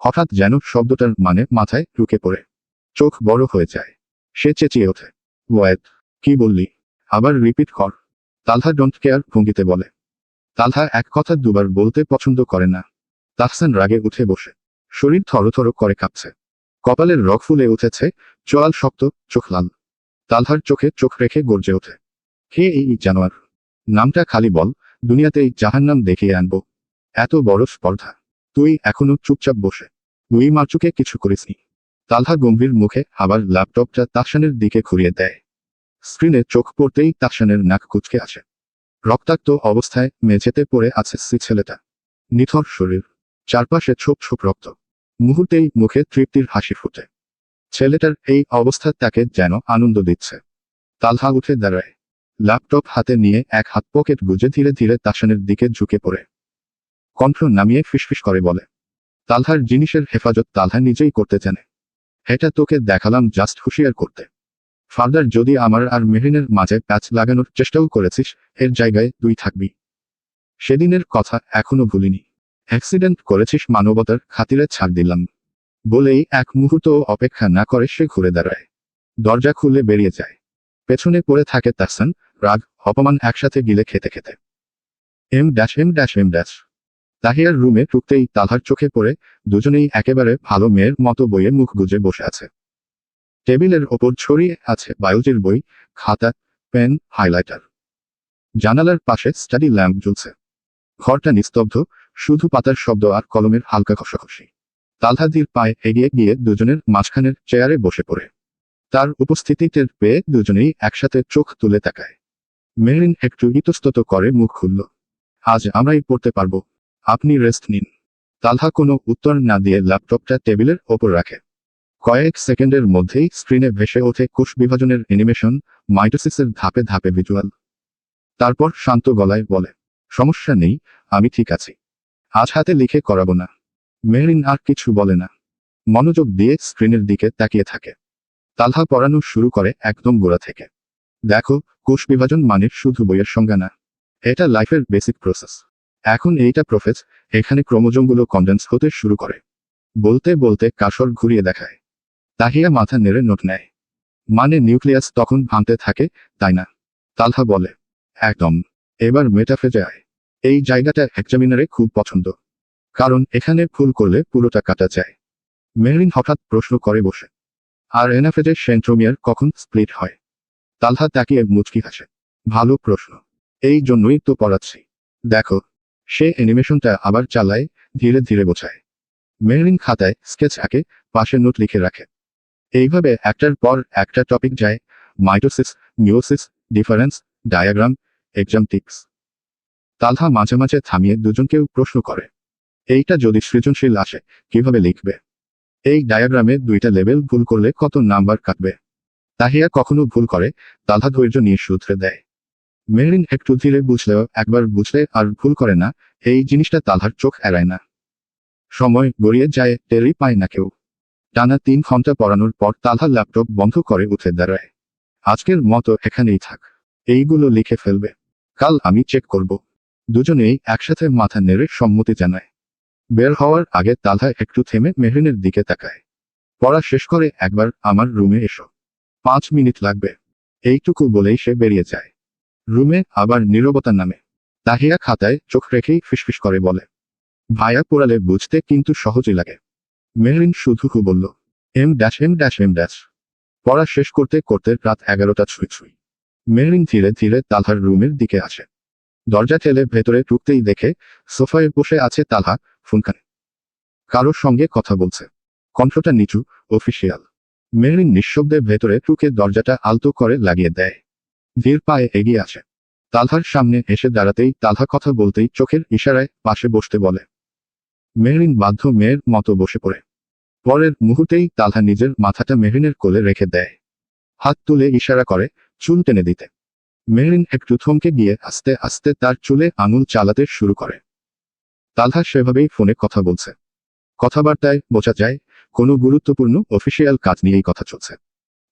হঠাৎ যেন শব্দটার মানে মাথায় ঢুকে পড়ে। চোখ বড় হয়ে যায়। সে চেঁচিয়ে ওঠে, ওয়েট, কি বললি? আবার রিপিট কর। তালহা ডোন্ট কেয়ার ভঙ্গিতে বলে। তালহা এক কথা দুবার বলতে পছন্দ করে না। তাহসান রাগে উঠে বসে। শরীর থরথর করে কাঁপছে। কপালের রগ ফুলে উঠেছে, চোয়াল শক্ত, চোখ লাল। তালহার চোখে চোখ রেখে গর্জে ওঠে, হে এই জানোয়ার! নামটা খালি বল, দুনিয়াতেই জাহান্নাম দেখিয়ে আনবো। এত বড় স্পর্ধা! তুই এখনো চুপচাপ বসে। তুই মারচুকে কিছু করিসনি। তালহা গম্ভীর মুখে আবার ল্যাপটপটা তাহসানের দিকে ঘুরিয়ে দেয়। স্ক্রিনে চোখ পড়তেই তাহসানের নাক কুঁচকে আসে। রক্তাক্ত অবস্থায় মেঝেতে পড়ে আছে ছেলেটা। নিথর শরীর, চারপাশে ছোপ ছোপ রক্ত। মুহূর্তেই মুখে তৃপ্তির হাসি ফুটে। ছেলেটার এই অবস্থা তাকে যেন আনন্দ দিচ্ছে। তালহা উঠে দাঁড়ায়। ল্যাপটপ হাতে নিয়ে এক হাত পকেট গুজে ধীরে ধীরে তাহসানের দিকে ঝুঁকে পড়ে। কণ্ঠ নামিয়ে ফিসফিস করে বলে, তালহার জিনিসের হেফাজত তালহা নিজেই করতে জানে। এটা তোকে দেখালাম জাস্ট হুঁশিয়ার করতে। ফার্দার যদি আমার আর মেহরিনের মাঝে প্যাচ লাগানোর চেষ্টাও করেছিস, এর জায়গায় তুই থাকবি। সেদিনের কথা এখনো ভুলিনি। অ্যাক্সিডেন্ট করেছিস, মানবতার খাতিরে ছাড় দিলাম। বলেই এক মুহূর্তও অপেক্ষা না করে সে ঘুরে দাঁড়ায়। দরজা খুলে বেরিয়ে যায়। পেছনে পড়ে থাকে তাহসান, রাগ অপমান একসাথে গিলে খেতে খেতে। এম। তাহিয়ার রুমে ঢুকতেই তালহার চোখে পড়ে, দুজনেই একেবারে ভালো মেয়ের মতো বইয়ে মুখ গুজে বসে আছে। টেবিলের ওপর ছড়িয়ে আছে বায়োলজির বই, খাতা, পেন, হাইলাইটার। জানালার পাশে স্টাডি ল্যাম্প জ্বলছে। ঘরটা নিস্তব্ধ, শুধু পাতার শব্দ আর কলমের হালকা ঘষাঘষি। তালহাদির পায়ে এগিয়ে গিয়ে দুজনের মাঝখানের চেয়ারে বসে পড়ে। তার উপস্থিতি টের পেয়ে দুজনেই একসাথে চোখ তুলে তাকায়। মেহরিন একটু ইতস্তত করে মুখ খুলল, আজ আমরাই পড়তে পারবো, আপনি রেস্ট নিন। তালহা কোনো উত্তর না দিয়ে ল্যাপটপটা টেবিলের ওপর রাখে। কয়েক সেকেন্ডের মধ্যেই স্ক্রিনে ভেসে ওঠে কোষ বিভাজনের অ্যানিমেশন, মাইটোসিসের ধাপে ধাপে ভিজুয়াল। তারপর শান্ত গলায় বলে, সমস্যা নেই, আমি ঠিক আছি। আজ হাতে লিখে করাবো না। মেহরিন আর কিছু বলে না। মনোযোগ দিয়ে স্ক্রিনের দিকে তাকিয়ে থাকে। তালহা পড়ানো শুরু করে একদম গোড়া থেকে। দেখো, কোষ বিভাজন মানে শুধু বইয়ের সংজ্ঞা না। এটা লাইফের বেসিক প্রসেস। এখন এইটা প্রফেস, এখানে ক্রোমোজোমগুলো কনডেন্স হতে শুরু করে। বলতে বলতে কাসর ঘুরিয়ে দেখায়। তাহিয়া মাথা নেড়ে নোট নেয়। মানে নিউক্লিয়াস তখন ভাঙতে থাকে, তাই না? তালহা বলে, একদম। এবার মেটাফেজে আয়। এই জায়গাটা এক্সামিনারে খুব পছন্দ। কারণ এখানে ভুল করলে পুরোটা কাটা যায়। মেহরিন হঠাৎ প্রশ্ন করে বসে, আর এনাফেজের সেন্ট্রোমিয়ার কখন স্প্লিট হয়? তালহা তাকিয়ে মুচকি হাসে, ভালো প্রশ্ন। এই জন্যই তো পড়াচ্ছি। দেখো। সে অ্যানিমেশনটা আবার চালায়, ধীরে ধীরে বোঝায়। মেহরিন খাতায় স্কেচ আঁকে, পাশে নোট লিখে রাখে। এইভাবে একটার পর একটা টপিক যায়, mitosis, meiosis, difference, diagram, exam tips. Talha মাঝে মাঝে থামিয়ে দুজনকেও প্রশ্ন করে, এইটা যদি সৃজনশীল আসে, কিভাবে লিখবে? এই ডায়াগ্রামে 2টা লেবেল ভুল করলে কত নাম্বার কাটবে? তাহিয়া কখনো ভুল করে, তালহা ধৈর্য নিয়ে শুধরে দেয়। মেহরিন একটু ধীরে বুঝলেও একবার বুঝলে আর ভুল করে না, এই জিনিসটা তালহার চোখ এড়ায় না। সময় গড়িয়ে যায়, টেরই পায় না কেউ। টানা 3 ঘন্টা পড়ানোর পর তালহা ল্যাপটপ বন্ধ করে উঠে দাঁড়ায়। আজকের মতো এখানেই থাক। এইগুলো লিখে ফেলবে। কাল আমি চেক করব। দুজনেই একসাথে মাথা নেড়ে সম্মতি জানায়। বের হওয়ার আগে তালহা একটু থেমে মেহরিনের দিকে তাকায়। পড়া শেষ করে একবার আমার রুমে এসো। 5 মিনিট লাগবে। এইটুকু বলেই সে বেরিয়ে যায়। রুমে আবার নীরবতা নামে। তাহিয়া খাতায় চোখ রেখেই ফিসফিস করে বলে, ভায়া পড়ালে বুঝতে কিন্তু সহজই লাগে। মেহরিন শুধু বলল, এম। পড়া শেষ করতে করতে রাত 11টা ছুঁই ছুঁই। মেহরিন ধীরে ধীরে তালহার রুমের দিকে আসে। দরজা ঠেলে ভেতরে ঢুকতেই দেখে সোফায় বসে আছে তালহা, ফোনখানে কারোর সঙ্গে কথা বলছে। কণ্ঠটা নিচু, অফিসিয়াল। মেহরিন নিঃশব্দে ভেতরে ঢুকে দরজাটা আলতো করে লাগিয়ে দেয়। ধীর পায়ে এগিয়ে আসে। তালহার সামনে এসে দাঁড়াতেই তালহা কথা বলতেই চোখের ইশারায় পাশে বসতে বলে। মেহরিন বাধ্য মেয়ের মতো বসে পড়ে। পরের মুহূর্তেই তালহা নিজের মাথাটা মেহরিনের কোলে রেখে দেয়। হাত তুলে ইশারা করে, চুল টেনে দিতে। মেহরিন একটু থমকে গিয়ে আস্তে আস্তে তার চুলে আঙুল চালাতে শুরু করে। তালহা সেভাবেই ফোনে কথা বলছে। কথাবার্তায় বোঝা যায়, কোনো গুরুত্বপূর্ণ অফিসিয়াল কাজ নিয়েই কথা চলছে।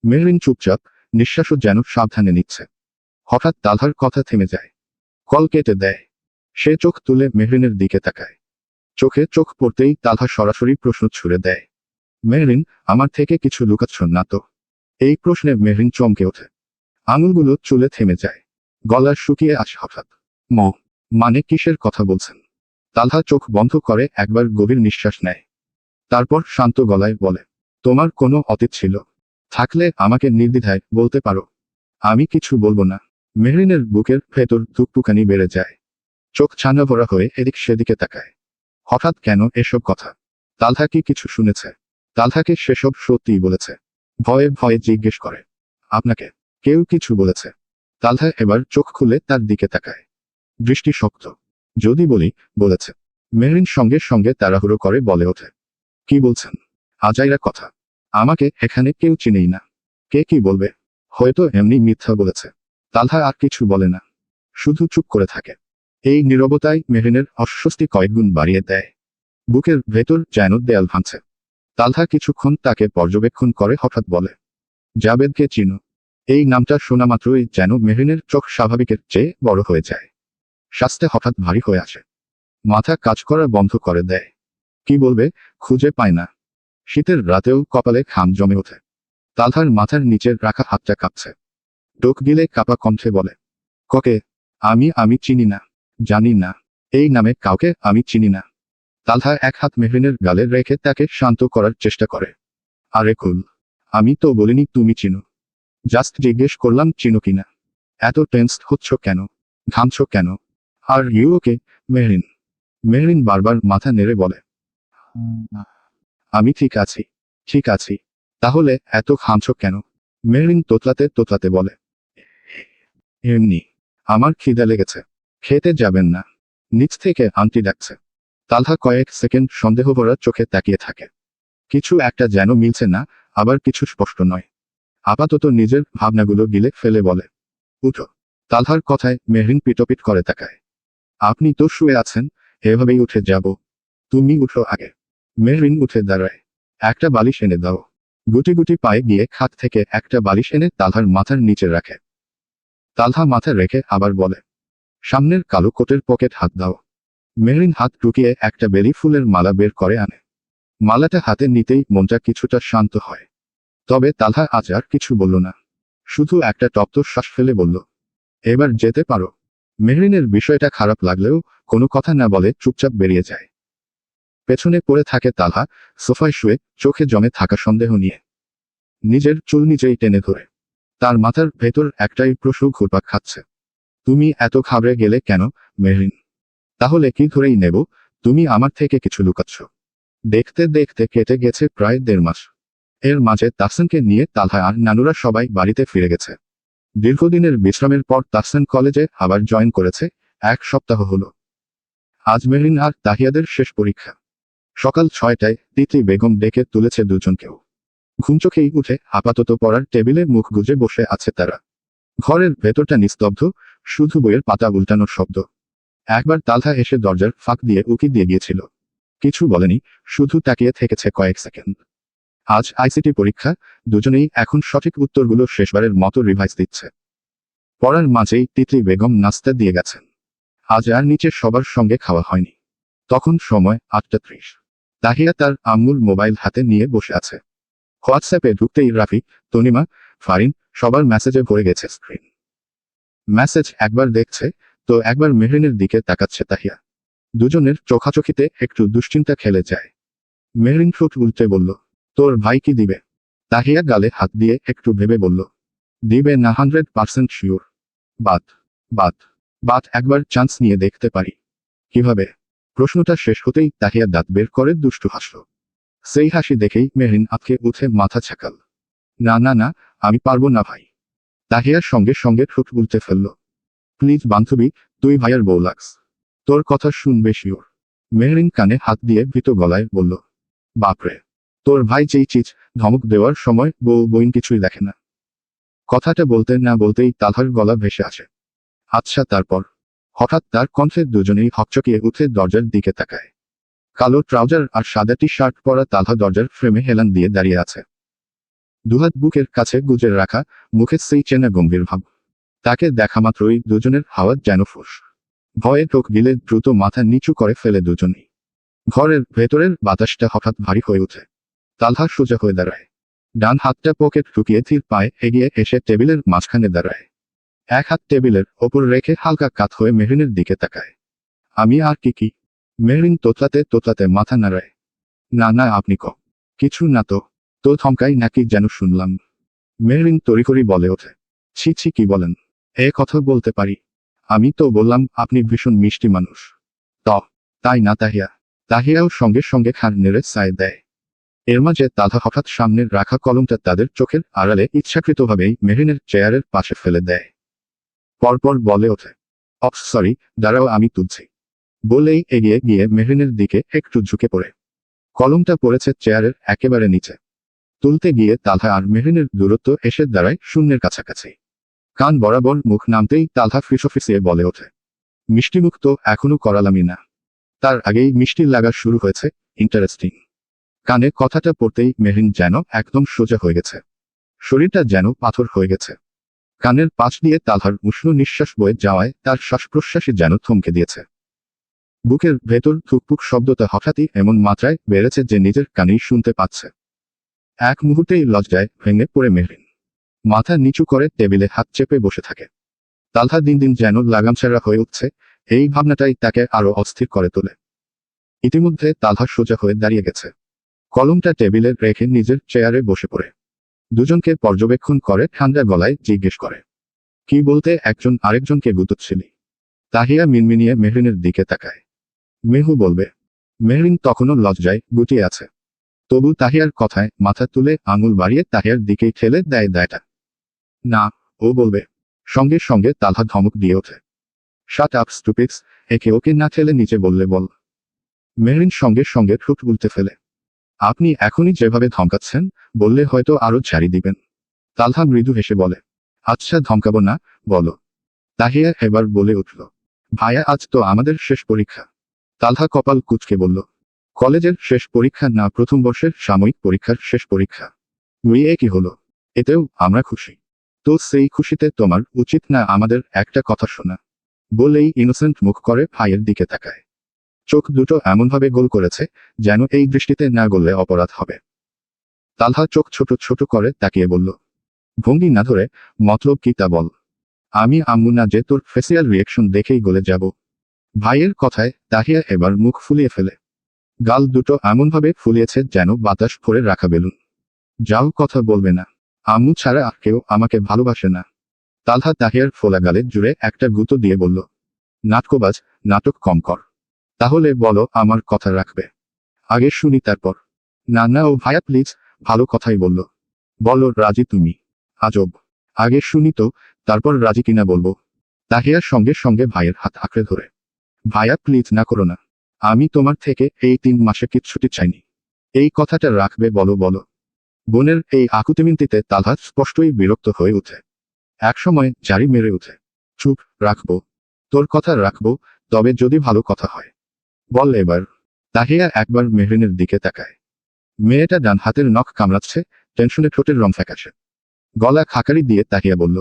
মেহরিন চুপচাপ, নিঃশ্বাসও যেন সাবধানে নিচ্ছে। হঠাৎ তালহার কথা থেমে যায়। কল কেটে দেয়। সে চোখ তুলে মেহরিনের দিকে তাকায়। চোখে চোখ পড়তেই তালহা সরাসরি প্রশ্ন ছুড়ে দেয়। মেহরিন, আমার থেকে কিছু লুকাচ্ছ না তো? এই প্রশ্নে মেহরিন চমকে ওঠে। আঙুলগুলো চুলে থেমে যায়। গলা শুকিয়ে আসে হঠাৎ। মানে কিসের কথা বলছেন? তালহা চোখ বন্ধ করে একবার গভীর নিঃশ্বাস নেয়। তারপর শান্ত গলায় বলে, তোমার কোনো অতীত ছিল থাকলে আমাকে নির্দ্বিধায় বলতে পারো। আমি কিছু বলবো না। মেহরিনের বুকের ভেতর ধুকপুকানি বেড়ে যায়। চোখ ছানা ভরা হয়ে এদিক সেদিকে তাকায়। হঠাৎ কেন এসব কথা? তালহা কি কিছু শুনেছে? তালহাকে সেসব সত্যিই বলেছে? ভয়ে ভয়ে জিজ্ঞেস করে, আপনাকে কেউ কিছু বলেছে? তালহা এবার চোখ খুলে তার দিকে তাকায়। দৃষ্টি শক্ত। যদি বলি, বলেছে। মেহরিন সঙ্গে সঙ্গে তাড়াহুড়ো করে বলে ওঠে, কি বলছেন? আজাইরা কথা। আমাকে এখানে কেউ চিনেই না। কে কি বলবে? হয়তো এমনি মিথ্যা বলেছে। তালহা আর কিছু বলে না, শুধু চুপ করে থাকে। এই নীরবতায় মেহরিনের অস্বস্তি কয়েকগুণ বাড়িয়ে দেয়। বুকের ভেতর যেন দেয়াল ভাঙছে। তালহা কিছুক্ষণ তাকে পর্যবেক্ষণ করে হঠাৎ বলে, জাবেদকে চিনো? এই নামটা শোনা মাত্রই যেন মেহরিনের চোখ স্বাভাবিকের চেয়ে বড় হয়ে যায়। শ্বাসটা হঠাৎ ভারী হয়ে আসে। মাথা কাজ করা বন্ধ করে দেয়। কি বলবে খুঁজে পায় না। শীতের রাতেও কপালে ঘাম জমে ওঠে। তালহার মাথার নিচের রাখা হাতটা কাঁপছে। ডোক গিলে কাপা কণ্ঠে বলে, ককে? আমি চিনি না। জানি না। এই নামে কাউকে আমি চিনি না। তালহা এক হাত মেহরিনের গালে রেখে তাকে শান্ত করার চেষ্টা করে। আরে কুল, আমি তো বলিনি তুমি চিনো। জাস্ট জিজ্ঞেস করলাম চিনো কিনা। এত টেন্সড হচ্ছ কেন? ঘামছ কেন? Are you okay Mehrin? Mehrin বারবার মাথা নেড়ে বলে, আমি ঠিক আছি। ঠিক আছি। তাহলে এত ঘামছ কেন? মেহরিন তোতলাতে তোতলাতে বলে, এমনি। আমার খিদে লেগেছে। খেতে যাবেন না? নিচ থেকে আন্টি ডাকছে। তালহা কয়েক সেকেন্ড সন্দেহভরা চোখে তাকিয়ে থাকে। কিছু একটা যেন মিলছে না, আবার কিছু স্পষ্ট নয়। আপাতত নিজের ভাবনাগুলো গিলে ফেলে বলে, উঠো। তালহার কথায় মেহরিন পিটপিট করে তাকায়। আপনি তো শুয়ে আছেন, এভাবেই উঠে যাব। তুমি উঠো আগে। মেহরিন উঠে দাঁড়ায়। একটা বালিশ এনে দাও। গুটি গুটি পায়ে গিয়ে খাট থেকে একটা বালিশ এনে তালহার মাথার নিচে রাখে। তালহা মাথা রেখে আবার বলে, সামনের কালো কোটের পকেট হাত দাও। মেহরিন হাত ঢুকিয়ে একটা বেলি ফুলের মালা বের করে আনে। মালাটা হাতে নিতেই মনটা কিছুটা শান্ত হয়। তবে তালহা আজ আর কিছু বলল না। শুধু একটা তপ্ত শ্বাস ফেলে বলল, এবার যেতে পারো। মেহরিনের বিষয়টা খারাপ লাগলেও কোনো কথা না বলে চুপচাপ বেরিয়ে যায়। পেছনে পড়ে থাকে তালহা, সোফায় শুয়ে, চোখে জমে থাকা সন্দেহ নিয়ে। নিজের চুল নিজেই টেনে ধরে। তার মাথার ভেতর একটাই প্রশ্ন ঘুরপাক খাচ্ছে। তুমি এত ঘাবড়ে গেলে কেন, মেহরিন? তাহলে কি ধরেই নেব তুমি আমার থেকে কিছু লুকাচ্ছ? দেখতে দেখতে কেটে গেছে প্রায় 1.5 মাস। এর মাঝে তাহসানকে নিয়ে তালহা আর নানুরা সবাই বাড়িতে ফিরে গেছে। দীর্ঘদিনের বিশ্রামের পর তাহসান কলেজে আবার জয়েন করেছে। 1 সপ্তাহ হলো। আজ মেহরিন আর তাহিয়াদের শেষ পরীক্ষা। সকাল 6টায় তিতলি বেগম ডেকে তুলেছে দুজনকেও। ঘুম চোখেই উঠে আপাতত পড়ার টেবিলে মুখ গুজে বসে আছে তারা। ঘরের ভেতরটা নিস্তব্ধ, শুধু বইয়ের পাতা উল্টানোর শব্দ। একবার তালহা এসে দরজার ফাঁক দিয়ে উকি দিয়ে গিয়েছিল। কিছু বলেনি, শুধু তাকিয়ে থেকেছে কয়েক সেকেন্ড। আজ আইসিটি পরীক্ষা, দুজনেই এখন সঠিক উত্তরগুলো শেষবারের মতো রিভাইজ দিচ্ছে। পড়ার মাঝেই তিতলি বেগম নাস্তা দিয়ে গেছেন। আজ আর নিচে সবার সঙ্গে খাওয়া হয়নি। তখন সময় 8:30। তাহিয়া তার আম্মুর মোবাইল হাতে নিয়ে বসে আছে। হোয়াটসঅ্যাপে ঢুকতেই রাফি, তনিমা, ফারিন সবার মেসেজে ভরে গেছে স্ক্রিন। মেসেজ একবার দেখছে, তো একবার মেহরিনের দিকে তাকাচ্ছে তাহিয়া। দুজনের চোখাচোখিতে একটু দুশ্চিন্তা খেলে যায়। মেহরিন ঠোঁট উল্টে বলল, তোর ভাই কি দিবে? তাহিয়া গালে হাত দিয়ে একটু ভেবে বলল, দিবে না 100% শিওর। বাদ বাদ বাদ একবার চান্স নিয়ে দেখতে পারি। কিভাবে? প্রশ্নটা শেষ হতেই তাহিয়া দাঁত বের করে দুষ্টু হাসল। সেই হাসি দেখেই মেহরিন আঁতকে উঠে মাথা ছাকাল। না না না, আমি পারবো না ভাই। তাহিয়ার সঙ্গে সঙ্গে ঠোঁট উল্টে ফেলল। প্লিজ বান্ধবী, তুই ভাইয়ার বউ লাগস। তোর কথা শুনবে শিওর। মেহরিন কানে হাত দিয়ে ভীত গলায় বলল, বাপরে, তোর ভাই যেই চিজ, ধমক দেওয়ার সময় বউ বইন কিছুই দেখে না। কথাটা বলতে না বলতেই তালহার গলা ভেসে আসে। আচ্ছা তারপর? হঠাৎ তার কণ্ঠে দুজনেই হকচকিয়ে উঠে দরজার দিকে তাকায়। কালো ট্রাউজার আর সাদা টি শার্ট পরা তালহা দরজার ফ্রেমে হেলান দিয়ে দাঁড়িয়ে আছে। দুহাত বুকের কাছে গুজে রাখা, মুখে সেই চেনা গম্ভীর ভাব। তাকে দেখা মাত্রই দুজনের হাওয়া যেন ফুস। ভয়ে টোক গিলে দ্রুত মাথা নিচু করে ফেলে দুজনেই। ঘরের ভেতরের বাতাসটা হঠাৎ ভারী হয়ে ওঠে। তালহা সোজা হয়ে দাঁড়ায়। ডান হাতটা পকেট ঢুকিয়ে ধীর পায়ে এগিয়ে এসে টেবিলের মাঝখানে দাঁড়ায়। এক হাত টেবিলের ওপর রেখে হালকা কাত হয়ে মেহরিনের দিকে তাকায়। আমি আর কি? মেহরিন তোতলাতে তোতলাতে মাথা নাড়ায়। না না, আপনি কিছু না তো থমকাই নাকি যেন শুনলাম। মেহরিন তড়িঘড়ি বলে ওঠে। ছি ছি, কি বলেন? এ কথা বলতে পারি? আমি তো বললাম আপনি ভীষণ মিষ্টি মানুষ। তাই না তাহিয়া? তাহিয়াও সঙ্গে সঙ্গে খান নেড়ে সায় দেয়। এর মাঝে তালহা হঠাৎ সামনে রাখা কলমটা তাদের চোখের আড়ালে ইচ্ছাকৃতভাবেই মেহরিনের চেয়ারের পাশে ফেলে দেয়। পরপর বলে ওঠে, সরি, দাঁড়াও আমি তুলছি। বলেই এগিয়ে গিয়ে মেহরিনের দিকে একটু ঝুঁকে পড়ে। কলমটা পড়েছে চেয়ারের একেবারে নিচে। তুলতে গিয়ে তালহা আর মেহরিনের দূরত্ব এসে দাঁড়ায় শূন্যের কাছাকাছি। কান বরাবর মুখ নামতেই তালহা ফিসফিসিয়ে বলে ওঠে, মিষ্টিমুখ তো এখনো করালামই না। তার আগেই মিষ্টি লাগা শুরু হয়েছে, ইন্টারেস্টিং। কানে কথাটা পড়তেই মেহরিন যেন একদম সোজা হয়ে গেছে। শরীরটা যেন পাথর হয়ে গেছে। কানের পাশ দিয়ে তালহার উষ্ণ নিঃশ্বাস বয়ে যাওয়ায় তার শ্বাস প্রশ্বাসই যেন থমকে দিয়েছে। বুকের ভেতর থুকপুক শব্দটা হঠাৎই এমন মাত্রায় বেড়েছে যে নিজের কানেই শুনতে পাচ্ছে। এক মুহূর্তেই লজ্জায় ভেঙে পড়ে মেহরিন মাথা নিচু করে টেবিলে হাত চেপে বসে থাকে। তালহা দিন দিন যেন লাগামছাড়া হয়ে উঠছে, এই ভাবনাটাই তাকে আরো অস্থির করে তোলে। ইতিমধ্যে তালহা সোজা হয়ে দাঁড়িয়ে গেছে। কলমটা টেবিলে রেখে নিজের চেয়ারে বসে পড়ে দুজনকে পর্যবেক্ষণ করে ঠান্ডা গলায় জিজ্ঞেস করে, কি বলতে একজন আরেকজনকে গুতোচ্ছিলি? তাহিয়া মিনমিনিয়ে মেহরিনের দিকে তাকায়। মেহু বলবে। মেহরিন তখনও লজ্জায় গুটিয়ে আছে। তবু তাহিয়ার কথায় মাথা তুলে আঙুল বাড়িয়ে তাহিয়ার দিকেই ঠেলে দেয় দায়টা। না, ও বলবে। সঙ্গে সঙ্গে তালহা ধমক দিয়ে ওঠে, শাট আপ স্টুপিডস, একে ওকে না ঠেলে নিচে বললে বল। মেহরিন সঙ্গে সঙ্গে ঠোঁট উল্টে ফেলে। আপনি এখনই যেভাবে ধমকাচ্ছেন, বললে হয়তো আরো ঝাড়ি দিবেন। তালহা মৃদু হেসে বলে, আচ্ছা ধমকাবো না, বলো। তাহিয়া এবার বলে উঠল, ভাইয়া আজ তো আমাদের শেষ পরীক্ষা। তালহা কপাল কুঁচকে বলল, কলেজের শেষ পরীক্ষা না, প্রথম বর্ষের সাময়িক পরীক্ষার শেষ পরীক্ষা। কি হলো? এতেও আমরা খুশি। তো সেই খুশিতে তোমার উচিত না আমাদের একটা কথা শোনা? বলেই ইনোসেন্ট মুখ করে ভাইয়ের দিকে তাকায়। চোখ দুটো এমনভাবে গোল করেছে যেন এই দৃষ্টিতে না গললে অপরাধ হবে। তালহা চোখ ছোট ছোট করে তাকিয়ে বলল, ভঙ্গি না ধরে মতলব কি তা বল। আমি আম্মু না যে তোর ফেসিয়াল রিয়েকশন দেখেই গলে যাব। ভাইয়ের কথায় তাহিয়া এবার মুখ ফুলিয়ে ফেলে। গাল দুটো এমনভাবে ফুলিয়েছে যেন বাতাস ভরে রাখা বেলুন। যাও, কথা বলবে না। আম্মু ছাড়া আর কেউ আমাকে ভালোবাসে না। তালহা তাহিয়ার ফোলা গালে জুড়ে একটা গুঁতো দিয়ে বলল, নাটকবাজ, নাটক কম কর। তাহলে বলো আমার কথা রাখবে? আগে শুনি তারপর। না না ও ভাইয়া প্লিজ, ভালো কথাই বলল। বলো রাজি তুমি? আজব। আগে শুনি তো, তারপর রাজি কিনা বলবো। তাহিয়ার সঙ্গে সঙ্গে ভাইয়ের হাত আঁকড়ে ধরে, ভাইয়া প্লিজ না করো না। আমি তোমার থেকে এই 3 মাসে কিচ্ছুটি চাইনি। এই কথাটা রাখবে, বলো বলো। বোনের এই আকুতিমিনতিতে তালহা স্পষ্টই বিরক্ত হয়ে ওঠে। একসময় জারি মেরে ওঠে, চুপ, রাখবো। তোর কথা রাখবো, তবে যদি ভালো কথা হয়। বল এবার। তাহিয়া একবার মেহরিনের দিকে তাকায়। মেয়েটা ডান হাতের নখ কামড়াচ্ছে, টেনশনে ঠোঁটের রং ফ্যাকাশে। গলা খাকারি দিয়ে তাহিয়া বলল,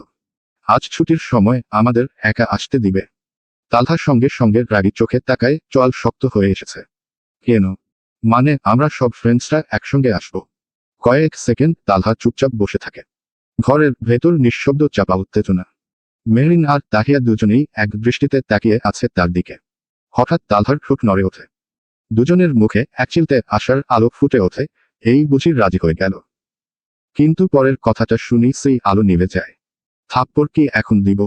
আজ ছুটির সময় আমাদের একা আসতে দিবে? তালহার সঙ্গে সঙ্গে রাগী চোখে তাকায়, চোয়াল শক্ত হয়ে এসেছে। কেন? মানে আমরা সব ফ্রেন্ডসরা একসঙ্গে আসবো। কয়েক সেকেন্ড তালহা চুপচাপ বসে থাকে। ঘরের ভেতর নিঃশব্দ চাপা উত্তেজনা। মেহরিন আর তাহিয়া দুজনেই এক দৃষ্টিতে তাকিয়ে আছে তার দিকে। হঠাৎ তালহার ঠোঁট নড়ে ওঠে। দুজনের মুখে একচিলতে আশার আলো ফুটে ওঠে, এই বুঝি রাজি হয়ে গেল। কিন্তু পরের কথাটা শুনি সেই আলো নিভে যায়। থাপ্পড় কি এখন দিব,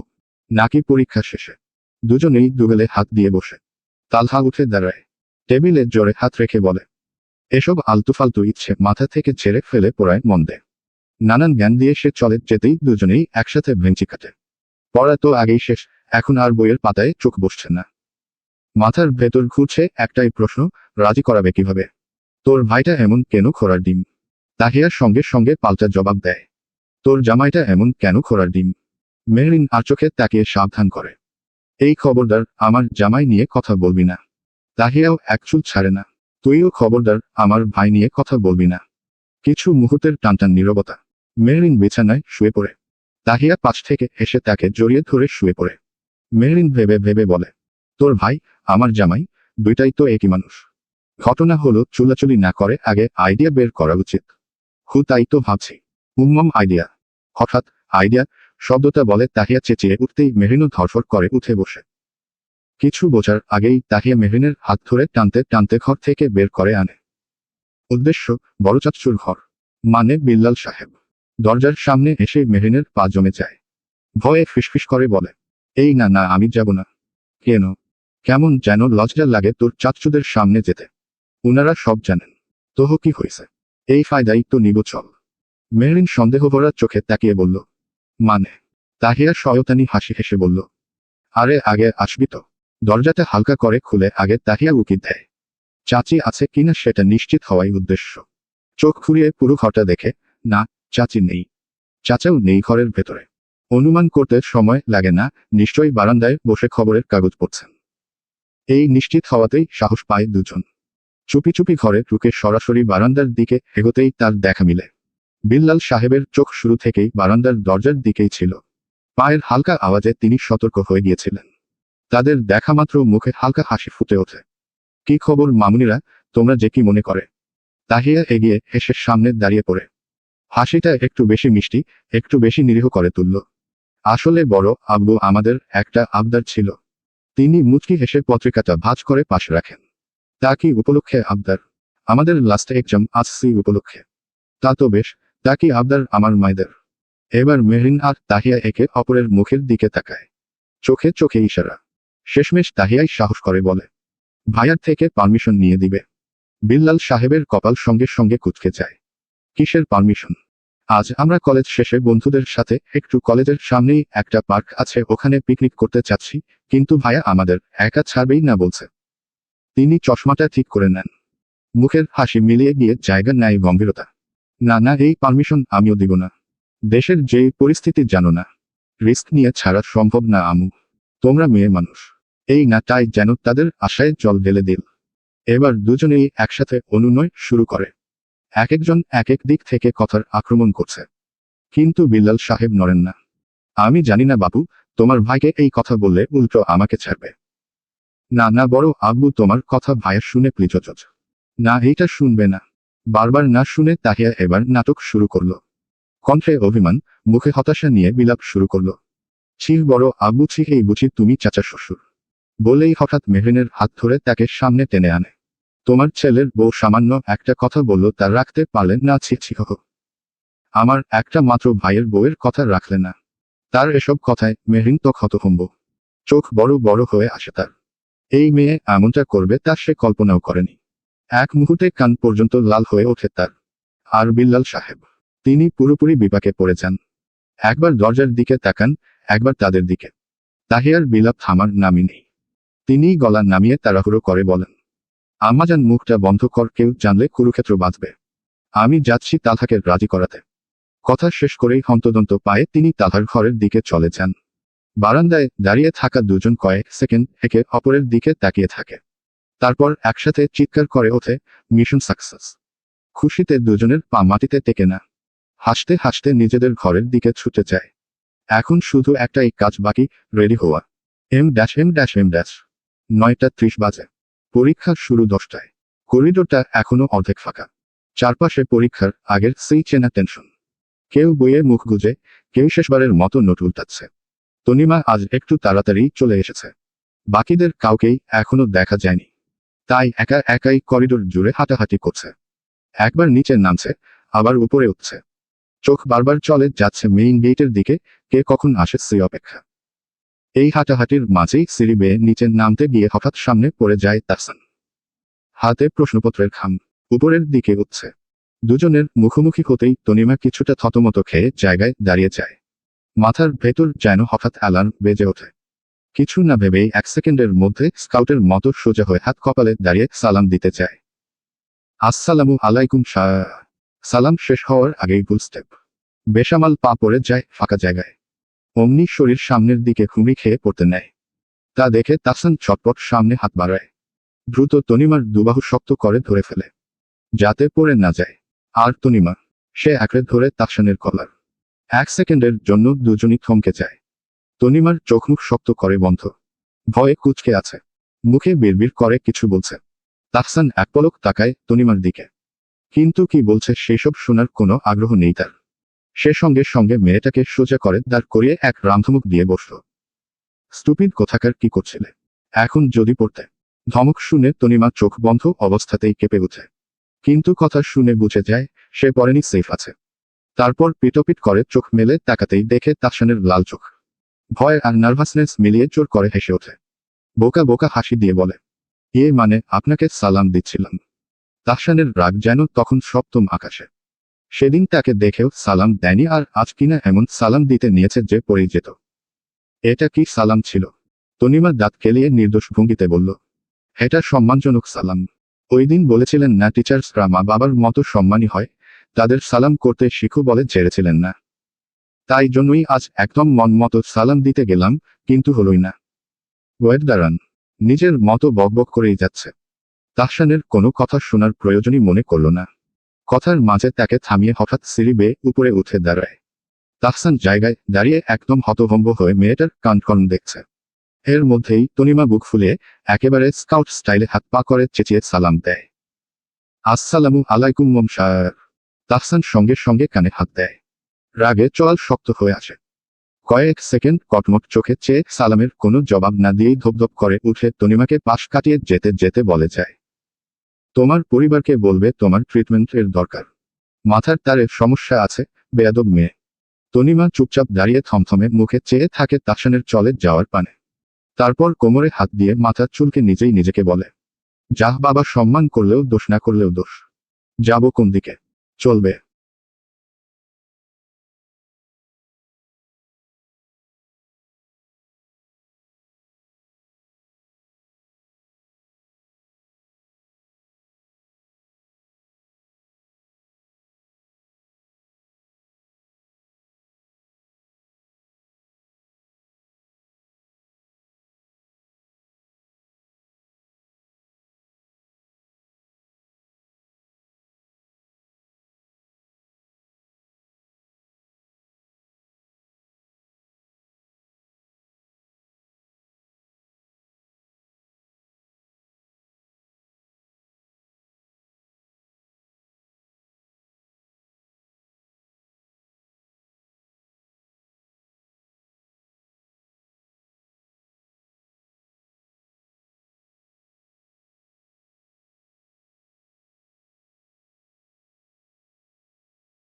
নাকি পরীক্ষা শেষে? দুজনেই দুগালে হাত দিয়ে বসে। তালহা উঠে দাঁড়ায়। টেবিলে জোরে হাত রেখে বলে, এসব আলতুফালতু ইচ্ছে মাথা থেকে ছেড়ে ফেলে পড়ায় মন দে। নানান জ্ঞান দিয়ে সে চলে যেতেই দুজনেই একসাথে ভেঙচি কাটে। পড়া তো আগেই শেষ, এখন আর বইয়ের পাতায় চোখ বসছে না। মাথার ভেতর ঘুরছে একটাই প্রশ্ন, রাজি করাবে কিভাবে? তোর ভাইটা এমন কেন খোঁড়ার ডিম? তাহিয়ার সঙ্গে সঙ্গে পাল্টা জবাব দেয়, তোর জামাইটা এমন কেন খোঁড়ার ডিম? মেহরিন আর চোখে তাকিয়ে সাবধান করে, এই খবরদার আমার জামাই নিয়ে কথা বলবি না। তাহিয়াও এক চুল ছাড়ে না। তুইও খবরদার আমার ভাই নিয়ে কথা বলবি না। কিছু মুহূর্তের টানটান নীরবতা। মেহরিন বিছানায় শুয়ে পড়ে। তাহিয়া পাশ থেকে এসে তাকে জড়িয়ে ধরে শুয়ে পড়ে। মেহরিন ভেবে ভেবে বলে, তোর ভাই, আমার জামাই, দুইটাই তো একই মানুষ। ঘটনা হলো চুলাচুলি না করে আগে আইডিয়া বের করা উচিত। তাই তো ভাবছি। আইডিয়া। হঠাৎ আইডিয়া শব্দটা বলে তাহিয়া চেঁচিয়ে উঠতেই মেহরিনও ধরফর করে উঠে বসে। কিছু বোঝার আগেই তাহিয়া মেহরিনের হাত ধরে টানতে টানতে ঘর থেকে বের করে আনে। উদ্দেশ্য বড় চাচ্চুর ঘর, মানে বিল্লাল সাহেব। দরজার সামনে এসে মেহরিনের পা জমে যায়। ভয়ে ফিসফিস করে বলে, এই না না, আমি যাব না। কেন? কেমন যেন লজ্জা লাগে তোর চাচ্চুদের সামনে যেতে। উনারা সব জানেন। তোহ কি হয়েছে? এই ফায়দাই তো নিব, চল। মেহরিন সন্দেহভরা চোখে তাকিয়ে বলল, মানে? তাহিয়া শয়তানি হাসি হেসে বলল, আরে আগে আসবি তো। দরজাটা হালকা করে খুলে আগে তাহিয়া উকি দেয়। চাচি আছে কিনা সেটা নিশ্চিত হওয়াই উদ্দেশ্য। চোখ ঘুরিয়ে পুরো ঘরটা দেখে, না, চাচি নেই। চাচাও নেই ঘরের ভেতরে। অনুমান করতে সময় লাগে না, নিশ্চয়ই বারান্দায় বসে খবরের কাগজ পড়ছেন। এই নিশ্চিত হওয়াতেই সাহস পায় দুজন। চুপি চুপি ঘরে ঢুকে সরাসরি বারান্দার দিকে এগোতেই তার দেখা মিলে। বিল্লাল সাহেবের চোখ শুরু থেকেই বারান্দার দরজার দিকেই ছিল। পায়ের হালকা আওয়াজে তিনি সতর্ক হয়ে গিয়েছিলেন। তাদের দেখা মাত্র মুখে হালকা হাসি ফুটে ওঠে। কি খবর মামুনিরা, তোমরা যে কি মনে করে? তাহিয়া এগিয়ে এসে সামনে দাঁড়িয়ে পড়ে। হাসিটা একটু বেশি মিষ্টি, একটু বেশি নিরীহ করে তুলল। আসলে বড় আব্বু আমাদের একটা আবদার ছিল। তিনি মুচকি হেসে পত্রিকাটা ভাঁজ করে পাশে রাখেন। তা কি উপলক্ষে আবদার? আমাদের লাস্ট এক্সাম আসছে উপলক্ষে। তা তো বেশ, তা কি আবদার আমার মায়েদের? এবার মেহরিন আর তাহিয়া একে অপরের মুখের দিকে তাকায়। চোখে চোখে ইশারা। শেষমেশ তাহিয়াই সাহস করে বলে, ভাইয়ার থেকে পারমিশন নিয়ে দিবে। বিল্লাল সাহেবের কপাল সঙ্গে সঙ্গে কুঁচকে যায়। কিসের পারমিশন? আজ আমরা কলেজ শেষে বন্ধুদের সাথে একটু কলেজের সামনেই একটা পার্ক আছে, ওখানে পিকনিক করতে চাচ্ছি, কিন্তু ভাইয়া আমাদের একা ছাড়বেই না বলছে। তিনি চশমাটা ঠিক করে নেন। মুখের হাসি মিলিয়ে গিয়ে জায়গা নেয় গম্ভীরতা। না না, এই পারমিশন আমিও দিব না। দেশের যে পরিস্থিতি জানো না, রিস্ক নিয়ে ছাড়া সম্ভব না আমু। তোমরা মেয়ে মানুষ। এই না তাই যেন তাদের আশায় জল ঢেলে দিল। এবার দুজনেই একসাথে অনুনয় শুরু করে। এক একজন এক এক দিক থেকে কথার আক্রমণ করছে। কিন্তু বিল্লাল সাহেব নড়েন না। আমি জানি না বাবু, তোমার ভাইকে এই কথা বললে উল্টো আমাকে ছাড়বে। না না বড় আব্বু, তোমার কথা ভাইয়া শুনে প্লিজ। না, এইটা শুনবে না। বারবার না শুনে তাহিয়া এবার নাটক শুরু করলো। কণ্ঠে অভিমান, মুখে হতাশা নিয়ে বিলাপ শুরু করলো। ছি বড় আব্বু, ছি, এই বুঝি তুমি চাচা শ্বশুর? বলেই হঠাৎ মেহরিনের হাত ধরে তাকে সামনে টেনে আনে। তোমার ছেলের বউ সামান্য একটা কথা বলল, তা রাখতে পারলেন না? ছি ছি হো। আমার একটা মাত্র ভাইয়ের বউয়ের কথা রাখলে না। তার এসব কথায় মেহরিন তো হতভম্ব। চোখ বড় বড় হয়ে আসে তার। এই মেয়ে এমনটা করবে তা সে কল্পনাও করেনি। এক মুহূর্তে কান পর্যন্ত লাল হয়ে ওঠে তার। আর বিল্লাল সাহেব, তিনি পুরোপুরি বিপাকে পড়ে যান। একবার দরজার দিকে তাকান, একবার তাদের দিকে। তাহিয়ার বিলাপ থামার নামই নেই। তিনি গলা নামিয়ে তাড়াহুড়ো করে বলেন, আম্মাজান মুখটা বন্ধ কর, কেউ জানলে কুরুক্ষেত্র বাঁধবে। আমি যাচ্ছি তালহাকে রাজি করাতে। কথা শেষ করেই হন্তদন্ত পায়ে তিনি তালহার ঘরের দিকে চলে যান। বারান্দায় দাঁড়িয়ে থাকা দুজন কয়েক সেকেন্ড একে অপরের দিকে তাকিয়ে থাকে। তারপর একসাথে চিৎকার করে ওঠে, মিশন সাকসেস। খুশিতে দুজনের পা মাটিতে টেকে না। হাসতে হাসতে নিজেদের ঘরের দিকে ছুটে যায়। এখন শুধু একটাই কাজ বাকি, রেডি হওয়া। M-M-M-। 9:30 বাজে। পরীক্ষা শুরু 10টায়। করিডোরটা এখনো অর্ধেক ফাঁকা। চারপাশে পরীক্ষার আগের সেই চেনা টেনশন। কেউ বইয়ে মুখ গুজে, কেউ শেষবারের মতো নোট উল্টাচ্ছে। তনিমা আজ একটু তাড়াতাড়ি চলে এসেছে। বাকিদের কাউকেই এখনো দেখা যায়নি। তাই একা একাই করিডোর জুড়ে হাঁটাহাঁটি করছে। একবার নিচে নামছে, আবার উপরে উঠছে। চোখ বারবার চলে যাচ্ছে মেইন গেটের দিকে, কে কখন আসে সেই অপেক্ষা। এই হাঁটাহাঁটির মাঝেই সিঁড়ি বেয়ে নিচে নামতে গিয়ে হঠাৎ সামনে পড়ে যায় তাহসান। হাতে প্রশ্নপত্রের খাম, উপরের দিকে উঠছে। দুজনের মুখোমুখি হতেই তনিমা কিছুটা থতমত খেয়ে জায়গায় দাঁড়িয়ে যায়। মাথার ভেতর যেন হঠাৎ অ্যালার্ম বেজে ওঠে। কিছু না ভেবেই 1 সেকেন্ডের মধ্যে স্কাউটের মতো সোজা হয়ে হাত কপালে দাঁড়িয়ে সালাম দিতে চায়। আসসালামু আলাইকুম শাহ। সালাম শেষ হওয়ার আগেই ভুল স্টেপ। বেসামাল পা পড়ে যায় ফাঁকা জায়গায়। অমনি শরীর সামনের দিকে হুমড়ি খেয়ে পড়তে নেয়। তা দেখে তাহসান চটপট সামনে হাত বাড়ায়। দ্রুত তনিমার দুবাহু শক্ত করে ধরে ফেলে, যাতে পড়ে না যায়। আর তনিমা, সে আঁকড়ে ধরে তাহসানের কলার। 1 সেকেন্ডের জন্য দুজনই থমকে যায়। তনিমার চোখ মুখ শক্ত করে বন্ধ, ভয়ে কুঁচকে আছে, মুখে বিড়বিড় করে কিছু বলছে। তাহসান এক পলক তাকায় তনিমার দিকে, কিন্তু কি বলছে সেসব শোনার কোনো আগ্রহ নেই তার। সে সঙ্গে সঙ্গে মেয়েটাকে সোজা করে দাঁড় করিয়ে এক রামধমক দিয়ে বসল। স্টুপিড কোথাকার, কি করছিলে? এখন যদি পড়তে। ধমক শুনে তনিমা চোখ বন্ধ অবস্থাতেই কেঁপে ওঠে, কিন্তু কথা শুনে বুঝে যায় সে পড়েনি, সেফ আছে। তারপর পিটপিট করে চোখ মেলে তাকাতেই দেখে তাহসানের লাল চোখ। ভয় আর নার্ভাসনেস মিলিয়ে জোর করে হেসে ওঠে, বোকা বোকা হাসি দিয়ে বলে, মানে আপনাকে সালাম দিচ্ছিলাম। তাহসানের রাগ যেন তখন সপ্তম আকাশে। সেদিন তাকে দেখেও সালাম দেয়নি, আর আজ কিনা এমন সালাম দিতে নিয়েছে যে পড়েই যেত। এটা কি সালাম ছিল? তনিমা দাঁত কেলিয়ে নির্দোষ ভঙ্গিতে বলল, এটা সম্মানজনক সালাম। ওই দিন বলেছিলেন না টিচার্সরা মা বাবার মতো সম্মানী হয়, তাদের সালাম করতে শিখো বলে ছেড়েছিলেন না। তাই জন্যই আজ একদম মন মতো সালাম দিতে গেলাম, কিন্তু হলোই না। ওয়েট দাঁড়ান। নিজের মতো বকবক করেই যাচ্ছে। তাহসানের কোনো কথা শোনার প্রয়োজনই মনে করল না। কথার মাঝে তাকে থামিয়ে হঠাৎ সিঁড়ি বেয়ে উপরে উঠে দাঁড়ায়। তাহসান জায়গায় দাঁড়িয়ে একদম হতভম্ব হয়ে মেয়েটার কাণ্ডকর্ম দেখছে। এর মধ্যেই তনিমা বুক ফুলিয়ে একেবারে স্কাউট স্টাইলে হাত পা করে চেঁচিয়ে সালাম দেয়, আসসালামু আলাইকুম মম স্যার। তাহসান সঙ্গে সঙ্গে কানে হাত দেয়, রাগে চোয়াল শক্ত হয়ে আসে। কয়েক সেকেন্ড কটমট চোখে চেয়ে সালামের কোনো জবাব না দিয়েই ধপধপ করে উঠে তনিমাকে পাশ কাটিয়ে যেতে যেতে বলে যায়, তোমার পরিবারকে বলবে তোমার ট্রিটমেন্টের দরকার। মাথার তারে সমস্যা আছে, বেয়াদব মেয়ে। তনিমা চুপচাপ দাঁড়িয়ে থমথমে মুখে চেয়ে থাকে তাহসানের চলে যাওয়ার পানে। তারপর কোমরে হাত দিয়ে মাথার চুলকে নিজেই নিজেকে বলে, যাহ বাবা, সম্মান করলেও দোষ, না করলেও দোষ। যাব কোন দিকে? চলবে।